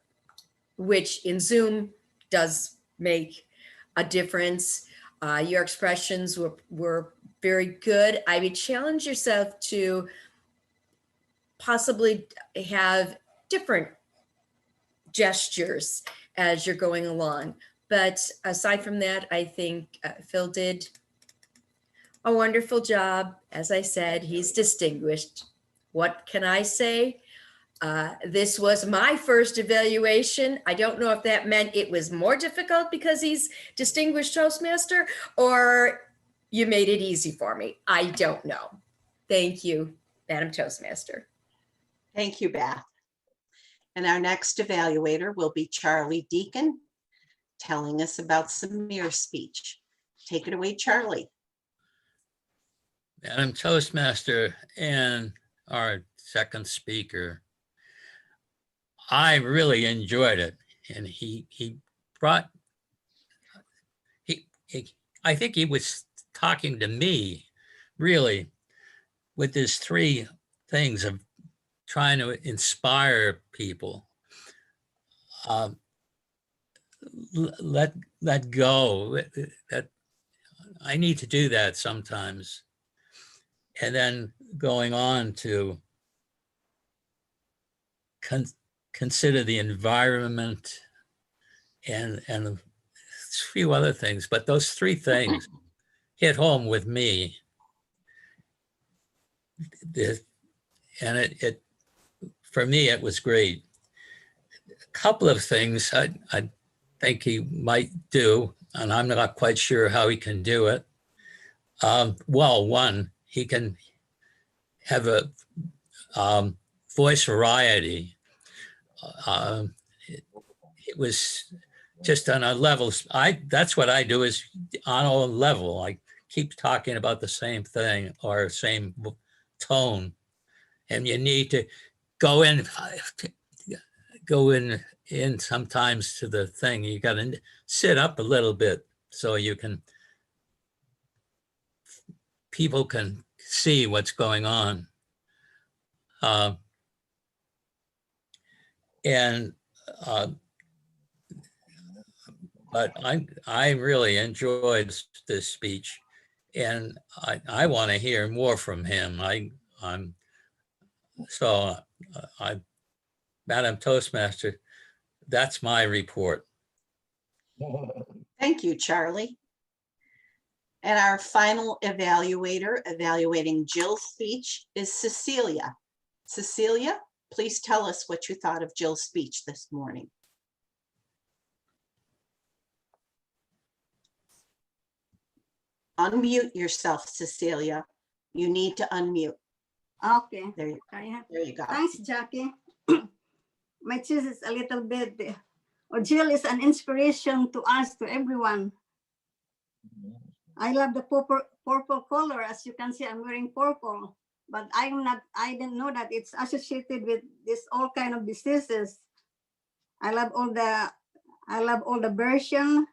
which in Zoom does make a difference. Your expressions were very good. I would challenge yourself to possibly have different gestures as you're going along. But aside from that, I think Phil did a wonderful job. As I said, he's distinguished. What can I say? This was my first evaluation. I don't know if that meant it was more difficult because he's distinguished Toastmaster, or you made it easy for me. I don't know. Thank you, Madam Toastmaster. Thank you, Beth. And our next evaluator will be Charlie Deacon, telling us about Samir's speech. Take it away, Charlie. Madam Toastmaster and our second speaker, I really enjoyed it, and he brought, I think he was talking to me really with his three things of trying to inspire people. Let go. That I need to do that sometimes. And then going on to consider the environment and a few other things, but those three things hit home with me. And it for me, it was great. A couple of things I think he might do and I'm not quite sure how he can do it. Well, one, he can have a voice variety. It was just on a level. That's what I do, is on a level. I keep talking about the same thing or same tone, and you need to go in sometimes to the thing. You got to sit up a little bit so you can, people can see what's going on. But I really enjoyed this speech, and I want to hear more from him. Madam Toastmaster, that's my report. Thank you, Charlie. And our final evaluator evaluating Jill's speech is Cecilia. Cecilia, please tell us what you thought of Jill's speech this morning. Unmute yourself, Cecilia. You need to unmute. Okay. There you go. Thanks, Jackie. My cheese is a little bit. Jill is an inspiration to us, to everyone. I love the purple color. As you can see, I'm wearing purple, but I didn't know that it's associated with this all kind of diseases. I love all the version,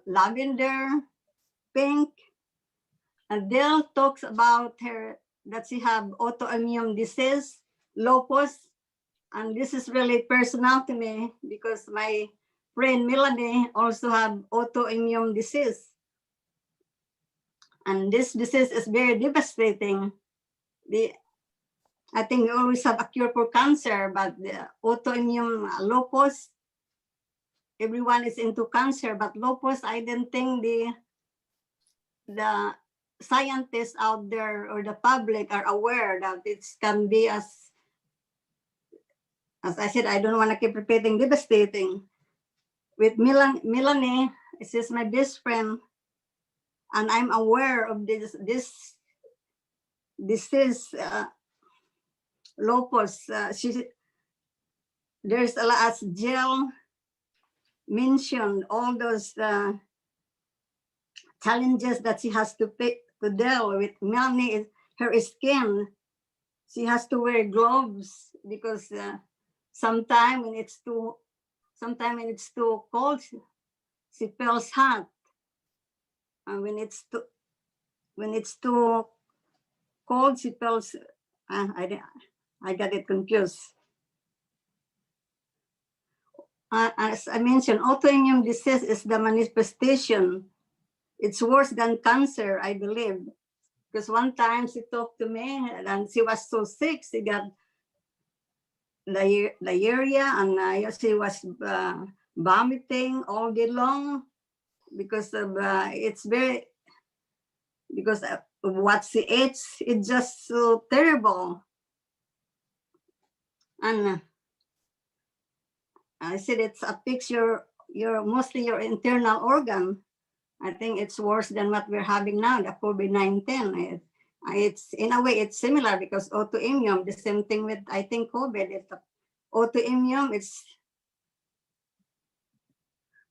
lavender, pink. And Dell talks about her, that she have autoimmune disease, lupus. And this is really personal to me because my friend Melanie also have autoimmune disease. And this disease is very devastating. I think we always have a cure for cancer, but the autoimmune lupus, everyone is into cancer, but lupus, I didn't think the scientists out there or the public are aware that it can be, as I said, I don't want to keep repeating, devastating. With Melanie, she's my best friend, and I'm aware of this disease, lupus. There's a lot, as Jill mentioned, all those challenges that she has to deal with. Melanie, her skin, she has to wear gloves because sometimes when it's too cold, she feels hot. And when it's too cold, she feels. I got it confused. As I mentioned, autoimmune disease is the manifestation. It's worse than cancer, I believe. Because one time she talked to me and she was so sick, she got diarrhea, and she was vomiting all day long because of because of what she ate. It's just so terrible. And I said it affects mostly your internal organ. I think it's worse than what we're having now, the COVID-19. It's in a way it's similar because autoimmune, the same thing with, I think, COVID. Autoimmune,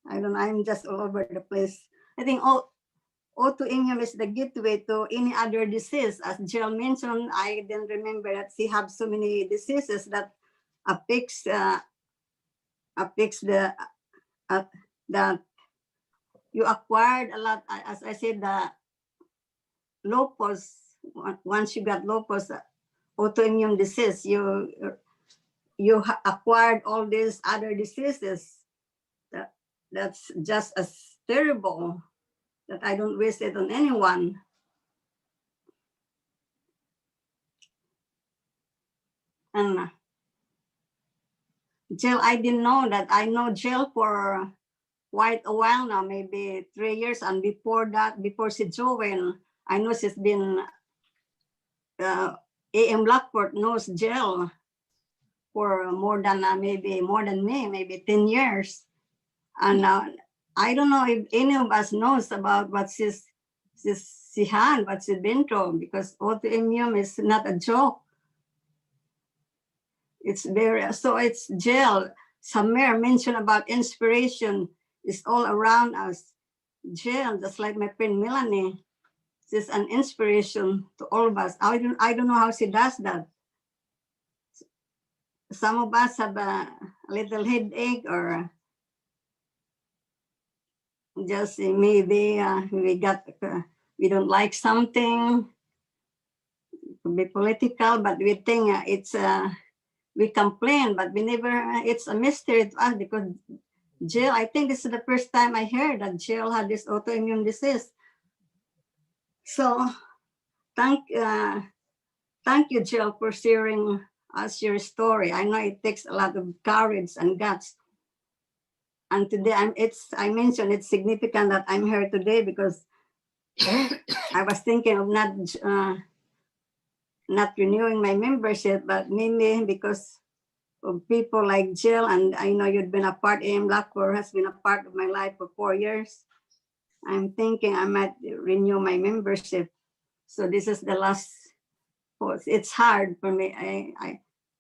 I don't know, I'm just all over the place. I think autoimmune is the gateway to any other disease. As Jill mentioned, I didn't remember that she have so many diseases that affects that you acquired a lot. As I said, the lupus, once you got lupus, autoimmune disease, you acquired all these other diseases. That's just as terrible, that I don't wish it on anyone. And Jill, I didn't know that. I know Jill for quite a while now, maybe 3 years. And before that, before she joined, I know she's been, AM Lockport knows Jill for more than me, maybe 10 years. And I don't know if any of us knows about what she had, what she's been through, because autoimmune is not a joke. It's very, so it's Jill. Samir mentioned about inspiration is all around us. Jill, just like my friend Melanie, she's an inspiration to all of us. I don't know how she does that. Some of us have a little headache or just maybe we don't like something. It could be political, but we think we complain, but we never, it's a mystery to us because Jill, I think this is the first time I heard that Jill had this autoimmune disease. So thank you, Jill, for sharing us your story. I know it takes a lot of courage and guts. And today I mentioned it's significant that I'm here today because I was thinking of not renewing my membership, but mainly because of people like Jill, and I know you've been a part, AM Lockport has been a part of my life for 4 years. I'm thinking I might renew my membership. So this is the last post. It's hard for me.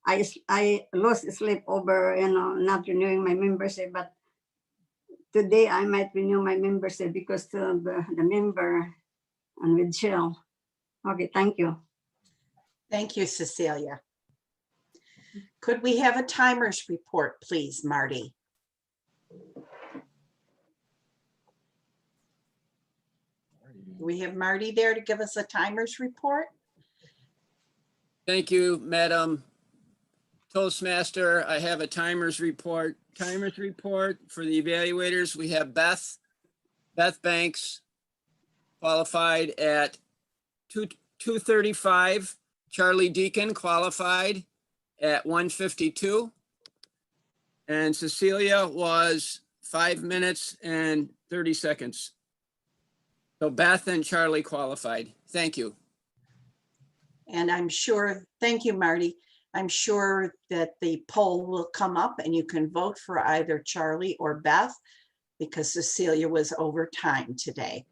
I lost sleep over, not renewing my membership, but today I might renew my membership because of the member and with Jill. Okay, thank you. Thank you, Cecilia. Could we have a timers report, please, Marty? Do we have Marty there to give us a timers report? Thank you, Madam Toastmaster. I have a timers report. Timers report for the evaluators. We have Beth Banks qualified at 2:35. Charlie Deacon qualified at 1:52. And Cecilia was 5 minutes and 30 seconds. So Beth and Charlie qualified. Thank you. And I'm sure, thank you, Marty. I'm sure that the poll will come up and you can vote for either Charlie or Beth because Cecilia was over time today.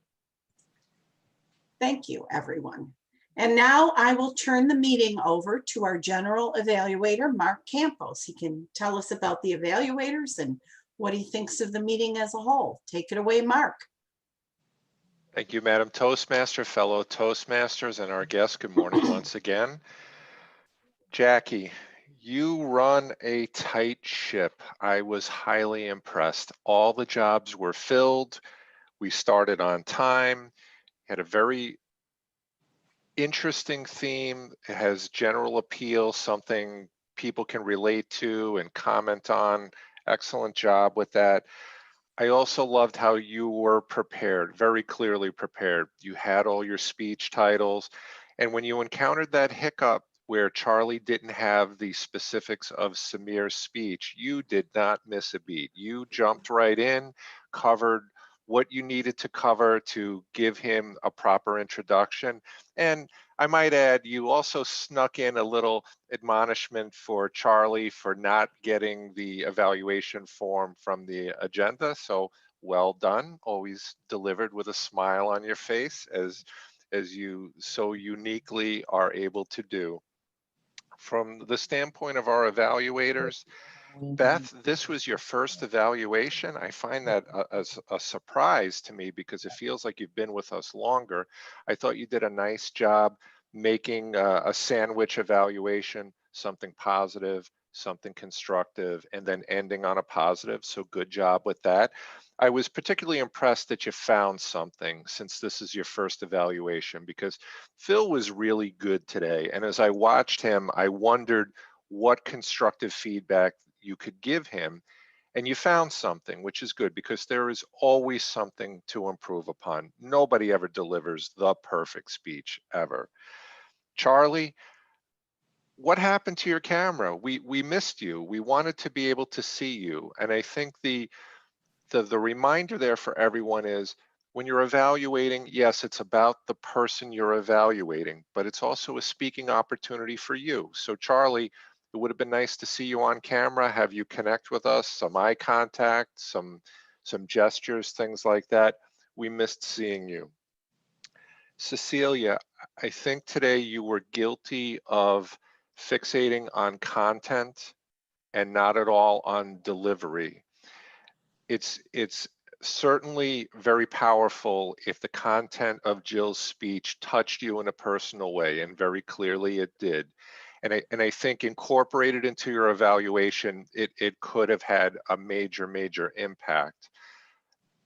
Thank you, everyone. And now I will turn the meeting over to our general evaluator, Mark Campos. He can tell us about the evaluators and what he thinks of the meeting as a whole. Take it away, Mark. Thank you, Madam Toastmaster, fellow Toastmasters, and our guests. Good morning once again. Jackie, you run a tight ship. I was highly impressed. All the jobs were filled. We started on time, had a very interesting theme. It has general appeal, something people can relate to and comment on. Excellent job with that. I also loved how you were prepared, very clearly prepared. You had all your speech titles. And when you encountered that hiccup where Charlie didn't have the specifics of Samir's speech, you did not miss a beat. You jumped right in, covered what you needed to cover to give him a proper introduction. And I might add, you also snuck in a little admonishment for Charlie for not getting the evaluation form from the agenda. So well done, always delivered with a smile on your face as you so uniquely are able to do. From the standpoint of our evaluators, Beth, this was your first evaluation. I find that a surprise to me because it feels like you've been with us longer. I thought you did a nice job making a sandwich evaluation, something positive, something constructive, and then ending on a positive. So good job with that. I was particularly impressed that you found something since this is your first evaluation because Phil was really good today. And as I watched him, I wondered what constructive feedback you could give him, and you found something, which is good because there is always something to improve upon. Nobody ever delivers the perfect speech ever. Charlie, what happened to your camera? We missed you. We wanted to be able to see you. And I think the reminder there for everyone is when you're evaluating, yes, it's about the person you're evaluating, but it's also a speaking opportunity for you. So Charlie, it would have been nice to see you on camera, have you connect with us, some eye contact, some some gestures, things like that. We missed seeing you. Cecilia, I think today you were guilty of fixating on content and not at all on delivery. It's certainly very powerful if the content of Jill's speech touched you in a personal way, and very clearly it did. And I think incorporated into your evaluation, it could have had a major impact.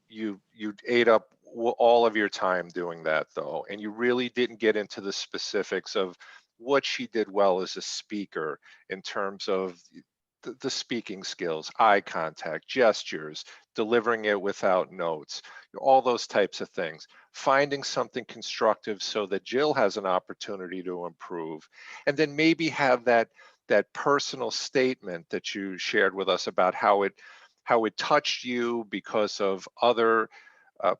You ate up all of your time doing that though, and you really didn't get into the specifics of what she did well as a speaker in terms of the speaking skills, eye contact, gestures, delivering it without notes, all those types of things. Finding something constructive so that Jill has an opportunity to improve, and then maybe have that personal statement that you shared with us about how it touched you because of other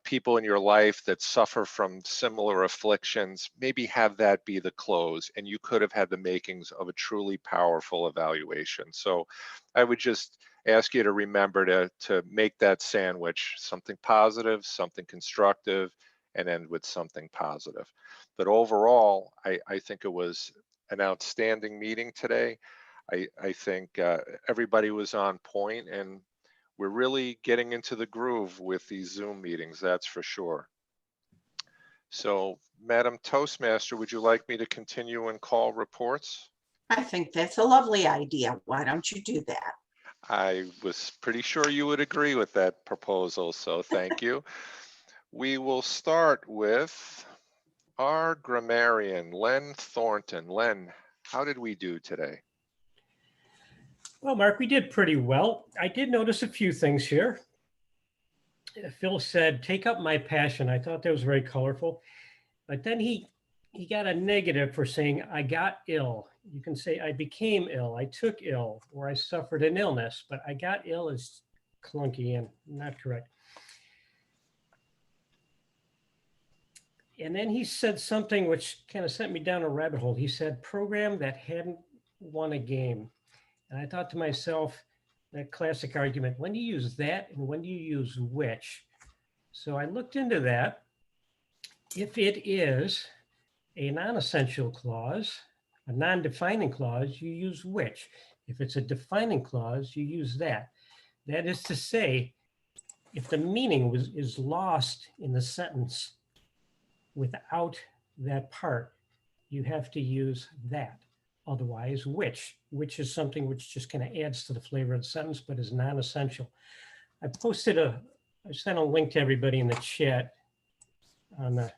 people in your life that suffer from similar afflictions. Maybe have that be the close, and you could have had the makings of a truly powerful evaluation. So I would just ask you to remember to make that sandwich, something positive, something constructive, and end with something positive. But overall, I think it was an outstanding meeting today. I think everybody was on point, and we're really getting into the groove with these Zoom meetings, that's for sure. So, Madam Toastmaster, would you like me to continue and call reports? I think that's a lovely idea. Why don't you do that? I was pretty sure you would agree with that proposal, so thank you. We will start with our grammarian, Len Thornton. Len, how did we do today? Well, Mark, we did pretty well. I did notice a few things here. Phil said, "Take up my passion." I thought that was very colorful. But then he got a negative for saying, "I got ill." You can say, "I became ill," "I took ill," or "I suffered an illness," but "I got ill" is clunky and not correct. And then he said something which kind of sent me down a rabbit hole. He said, "Program that hadn't won a game." And I thought to myself, that classic argument, when do you use that and when do you use which? So I looked into that. If it is a non-essential clause, a non-defining clause, you use which. If it's a defining clause, you use that. That is to say, if the meaning is lost in the sentence without that part, you have to use that. Otherwise, which is something which just kind of adds to the flavor of the sentence, but is non-essential. I sent a link to everybody in the chat on the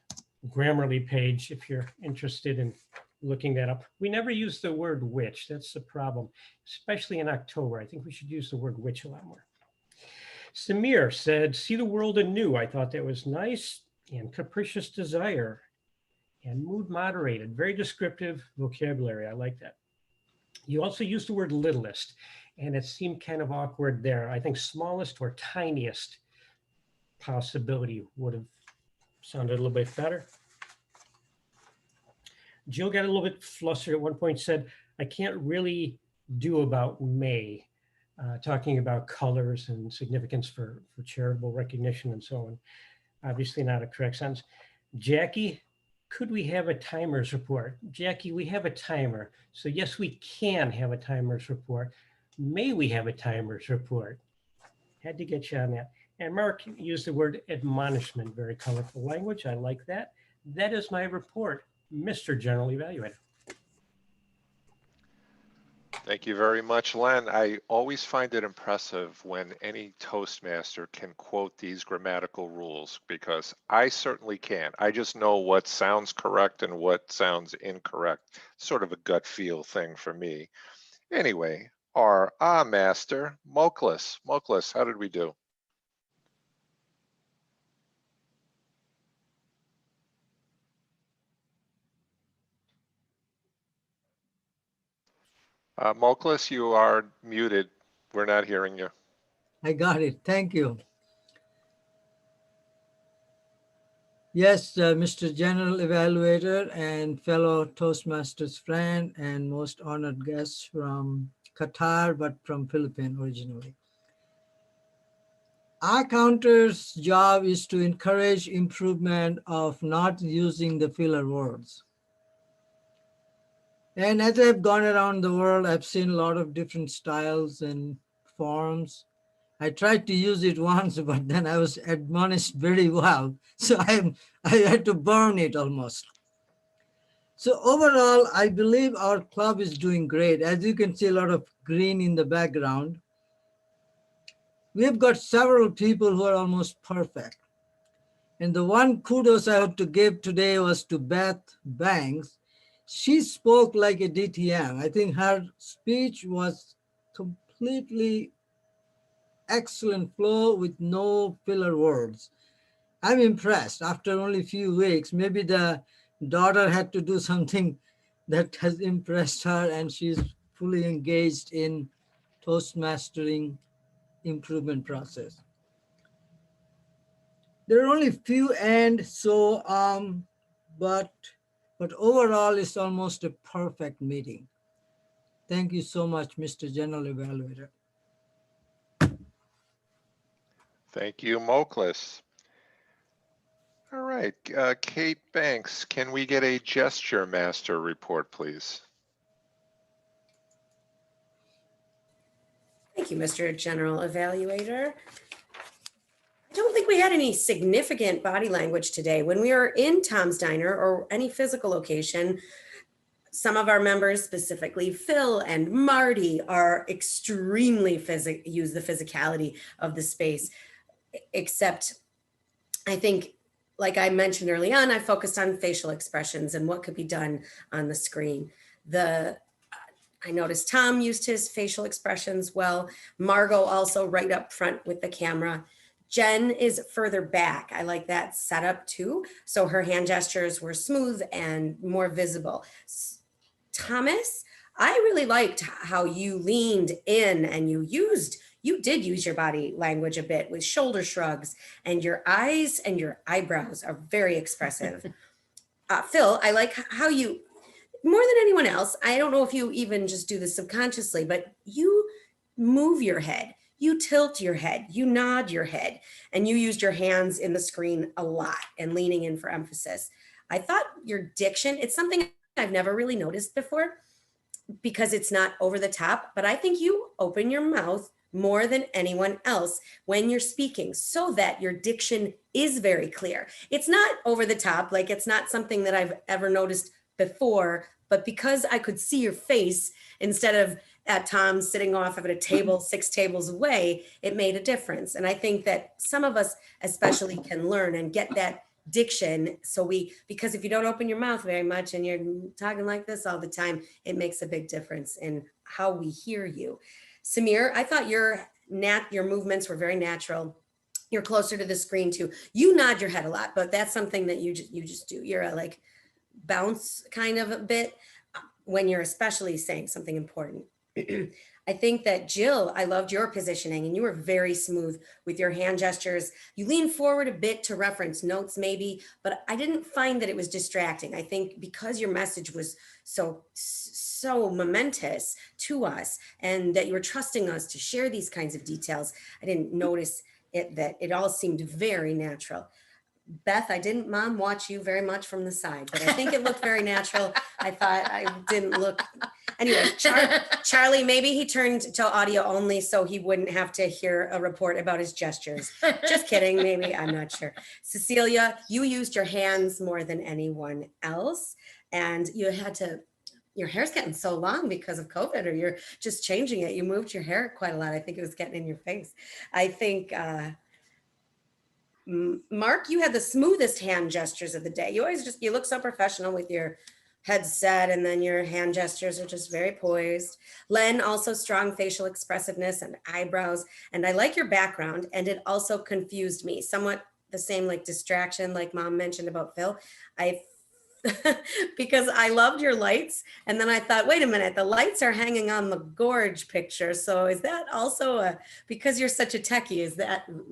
Grammarly page if you're interested in looking that up. We never use the word which. That's the problem, especially in October. I think we should use the word which a lot more. Samir said, "See the world anew." I thought that was nice. And capricious desire. And mood moderated, very descriptive vocabulary. I like that. You also used the word littlest, and it seemed kind of awkward there. I think smallest or tiniest possibility would have sounded a little bit better. Jill got a little bit flustered at one point, said, "I can't really do about May," talking about colors and significance for charitable recognition and so on. Obviously not a correct sentence. Jackie, "Could we have a timer's report?" Jackie, we have a timer. So yes, we can have a timer's report. May we have a timer's report? Had to get you on that. And Mark used the word admonishment, very colorful language. I like that. That is my report, Mr. General Evaluator. Thank you very much, Len. I always find it impressive when any Toastmaster can quote these grammatical rules, because I certainly can't. I just know what sounds correct and what sounds incorrect. Sort of a gut feel thing for me. Anyway, our master, Moklis. Moklis, how did we do? Moklis, you are muted. We're not hearing you. I got it. Thank you. Yes, Mr. General Evaluator and fellow Toastmasters friend and most honored guest from Qatar, but from Philippines originally. Our counter's job is to encourage improvement of not using the filler words. And as I've gone around the world, I've seen a lot of different styles and forms. I tried to use it once, but then I was admonished very well. So I had to burn it almost. So overall, I believe our club is doing great. As you can see, a lot of green in the background. We've got several people who are almost perfect. And the one kudos I had to give today was to Beth Banks. She spoke like a DTM. I think her speech was completely excellent flow with no filler words. I'm impressed after only a few weeks. Maybe the daughter had to do something that has impressed her and she's fully engaged in Toastmastering improvement process. There are only few and so but overall it's almost a perfect meeting. Thank you so much, Mr. General Evaluator. Thank you, Moklis. All right, Kate Banks, can we get a gesture master report, please? Thank you, Mr. General Evaluator. I don't think we had any significant body language today. When we were in Tom's Diner or any physical location, some of our members, specifically Phil and Marty, are extremely use the physicality of the space, except I think, like I mentioned early on, I focused on facial expressions and what could be done on the screen. I noticed Tom used his facial expressions well. Margot also right up front with the camera. Jen is further back. I like that setup too. So her hand gestures were smooth and more visible. Thomas, I really liked how you leaned in and you did use your body language a bit with shoulder shrugs, and your eyes and your eyebrows are very expressive. Phil, I like how you, more than anyone else, I don't know if you even just do this subconsciously, but you move your head, you tilt your head, you nod your head, and you used your hands in the screen a lot and leaning in for emphasis. I thought your diction, it's something I've never really noticed before because it's not over the top, but I think you open your mouth more than anyone else when you're speaking so that your diction is very clear. It's not over the top, like it's not something that I've ever noticed before, but because I could see your face instead of at Tom's sitting off at a table 6 tables away, it made a difference. And I think that some of us especially can learn and get that diction. Because if you don't open your mouth very much and you're talking like this all the time, it makes a big difference in how we hear you. Samir, I thought your movements were very natural. You're closer to the screen too. You nod your head a lot, but that's something that you just do. You're a like bounce kind of a bit when you're especially saying something important. I think that Jill, I loved your positioning and you were very smooth with your hand gestures. You leaned forward a bit to reference notes maybe, but I didn't find that it was distracting. I think because your message was so momentous to us and that you were trusting us to share these kinds of details, I didn't notice that it all seemed very natural. Beth, I didn't watch you very much from the side, but I think it looked very natural. I thought I didn't look. Anyway, Charlie, maybe he turned to audio only so he wouldn't have to hear a report about his gestures. Just kidding, maybe, I'm not sure. Cecilia, you used your hands more than anyone else, and you had to, your hair's getting so long because of COVID, or you're just changing it. You moved your hair quite a lot. I think it was getting in your face. I think, Mark, you had the smoothest hand gestures of the day. You look so professional with your headset, and then your hand gestures are just very poised. Len, also strong facial expressiveness and eyebrows. And I like your background, and it also confused me. Somewhat the same like distraction, like Mom mentioned about Phil. I because I loved your lights. And then I thought, wait a minute, the lights are hanging on the gorge picture. So is that also because you're such a techie,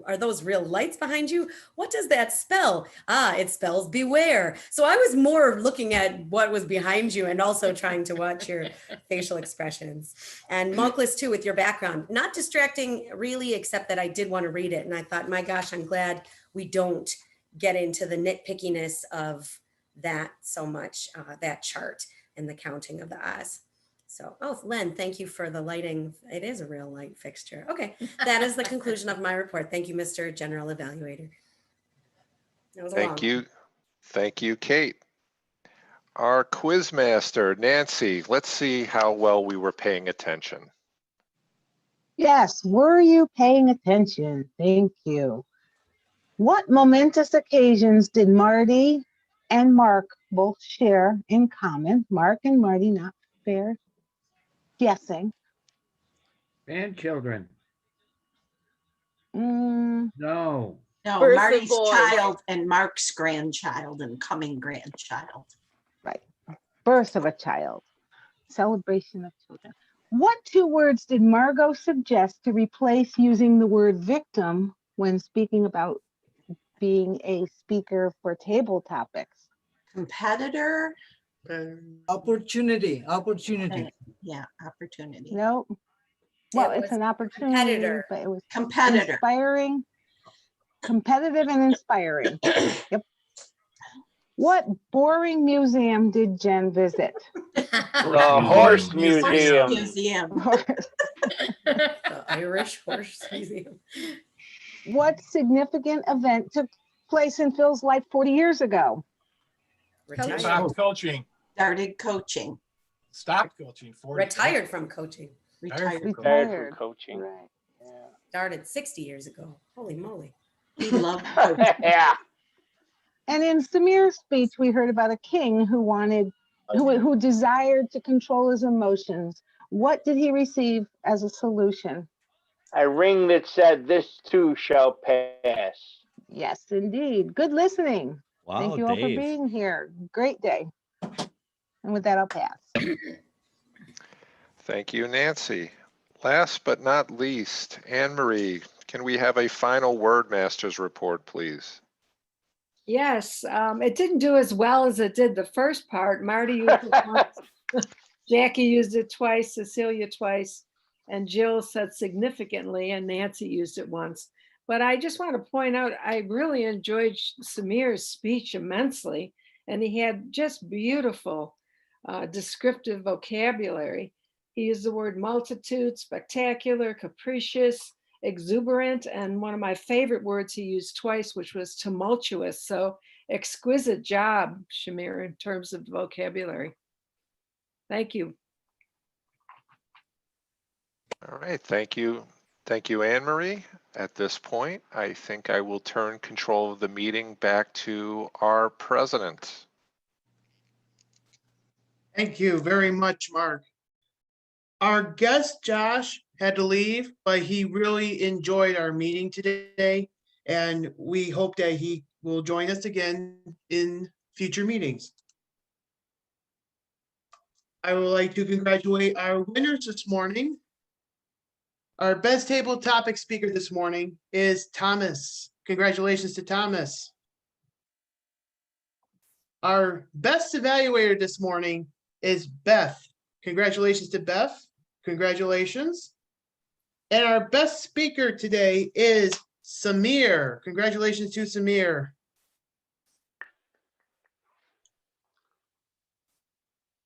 are those real lights behind you? What does that spell? It spells beware. So I was more looking at what was behind you and also trying to watch your facial expressions. And Moklis too, with your background, not distracting really, except that I did want to read it. And I thought, my gosh, I'm glad we don't get into the nitpickiness of that so much, that chart and the counting of the eyes. So, oh, Len, thank you for the lighting. It is a real light fixture. Okay, that is the conclusion of my report. Thank you, Mr. General Evaluator. That was a long Thank you. Thank you, Kate. Our quiz master, Nancy, let's see how well we were paying attention. Yes, were you paying attention? Thank you. What momentous occasions did Marty and Mark both share in common? Mark and Marty, not fair guessing. Grandchildren. Mm, No. No, Birth of Marty's boys. child and Mark's grandchild and coming grandchild. right. Birth of a child. Celebration of children. What two words did Margot suggest to replace using the word victim when speaking about being a speaker for table topics? Competitor. Opportunity. Yeah, opportunity. No. Well, It it's was an opportunity, competitor. but it was Competitor. inspiring, competitive and inspiring. Yep. What boring museum did Jen visit? The Horse Museum. The Irish Horse Museum. What significant event took place in Phil's life 40 years ago? Stopped coaching. Started coaching. Stopped coaching. 40. Retired from coaching. Retired. Retired from coaching. Right. Started 60 years ago. Holy moly. He loved coaching. Yeah. And in Samir's speech, we heard about a king who desired to control his emotions. What did he receive as a solution? A ring that said, "This too shall pass." Yes, indeed. Good listening. Wow, Thank you all for Dave. being here. Great day. And with that, I'll pass. Thank you, Nancy. Last but not least, Anne Marie, can we have a final word master's report, please? Yes, it didn't do as well as it did the first part. Marty used it once, Jackie used it twice, Cecilia twice, and Jill said significantly, and Nancy used it once. But I just want to point out, I really enjoyed Samir's speech immensely, and he had just beautiful descriptive vocabulary. He used the word multitude, spectacular, capricious, exuberant, and one of my favorite words he used twice, which was tumultuous. So exquisite job, Shamir, in terms of vocabulary. Thank you. All right, thank you. Thank you, Anne Marie. At this point, I think I will turn control of the meeting back to our president. Thank you very much, Mark. Our guest, Josh, had to leave, but he really enjoyed our meeting today, and we hope that he will join us again in future meetings. I would like to congratulate our winners this morning. Our best table topic speaker this morning is Thomas. Congratulations to Thomas. Our best evaluator this morning is Beth. Congratulations to Beth. Congratulations. And our best speaker today is Samir. Congratulations to Samir.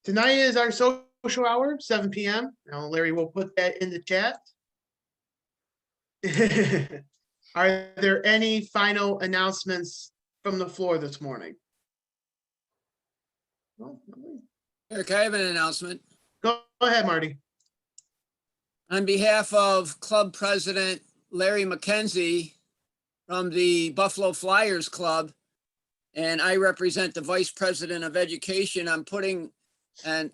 Tonight is our social hour, 7 p.m. Now, Larry will put that in the chat. Are there any final announcements from the floor this morning? Eric, I have an announcement. Go ahead, Marty. On behalf of Club President Larry McKenzie from the Buffalo Flyers Club, and I represent the Vice President of Education, I'm putting an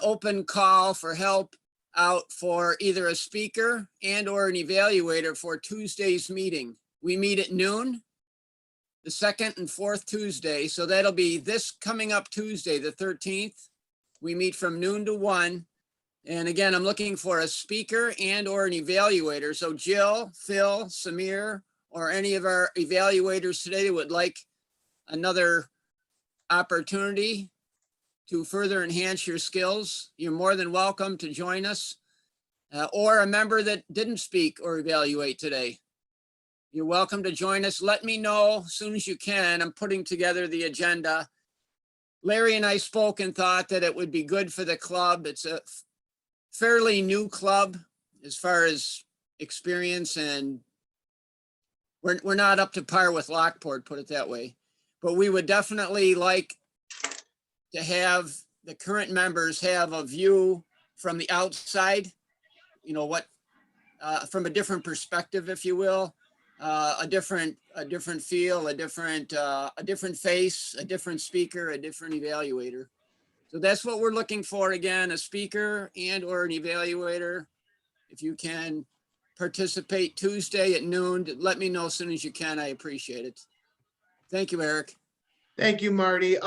open call for help out for either a speaker and or an evaluator for Tuesday's meeting. We meet at noon. the second and fourth Tuesday. So that'll be this coming up Tuesday, the 13th. We meet from noon to 1. And again, I'm looking for a speaker and or an evaluator. So Jill, Phil, Samir, or any of our evaluators today would like another opportunity to further enhance your skills, you're more than welcome to join us. Or a member that didn't speak or evaluate today. You're welcome to join us. Let me know as soon as you can. I'm putting together the agenda. Larry and I spoke and thought that it would be good for the club. It's a fairly new club as far as experience, and we're not up to par with Lockport, put it that way. But we would definitely like to have the current members have a view from the outside, you know, what, from a different perspective, if you will, a different feel, a different face, a different speaker, a different evaluator. So that's what we're looking for. Again, a speaker and or an evaluator. If you can participate Tuesday at noon, let me know as soon as you can. I appreciate it. Thank you, Eric. Thank you, Marty.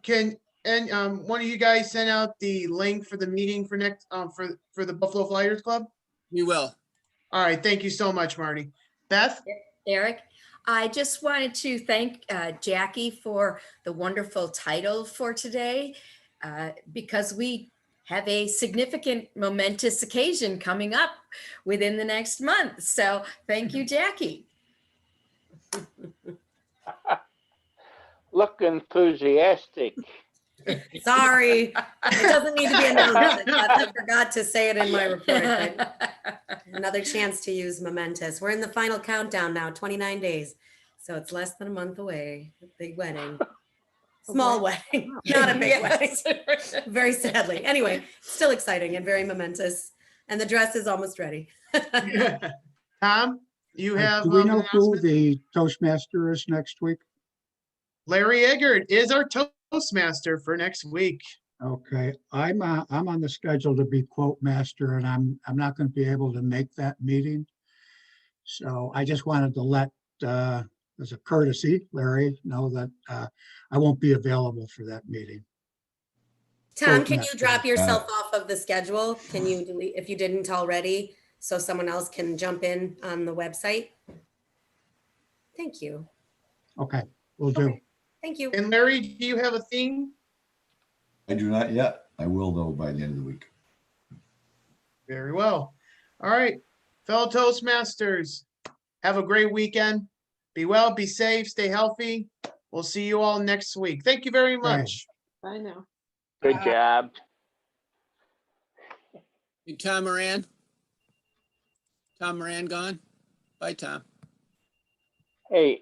Can one of you guys send out the link for the meeting for next for the Buffalo Flyers Club? We will. All right. Thank you so much, Marty. Beth? Eric, I just wanted to thank Jackie for the wonderful title for today, because we have a significant momentous occasion coming up within the next month. So thank you, Jackie. Look enthusiastic. Sorry, it doesn't need to be announced. I forgot to say it in my report. Another chance to use momentous. We're in the final countdown now, 29 days. So it's less than a month away. Big wedding. Small wedding, not a big wedding. Very sadly. Anyway, still exciting and very momentous. And the dress is almost ready. Tom, you have. Do we know who the Toastmaster is next week? Larry Eggert is our Toastmaster for next week. Okay, I'm on the schedule to be quote master, and I'm not going to be able to make that meeting. So I just wanted to let, as a courtesy, Larry, know that I won't be available for that meeting. Tom, can you drop yourself off of the schedule? Can you delete if you didn't already, so someone else can jump in on the website? Thank you. Okay, will do. Thank you. And Larry, do you have a theme? I do not yet. I will though by the end of the week. Very well. All right, fellow Toastmasters, have a great weekend. Be well, be safe, stay healthy. We'll see you all next week. Thank you very much. Bye now. Good job. Hey, Tom Moran. Tom Moran gone? Bye, Tom. Hey,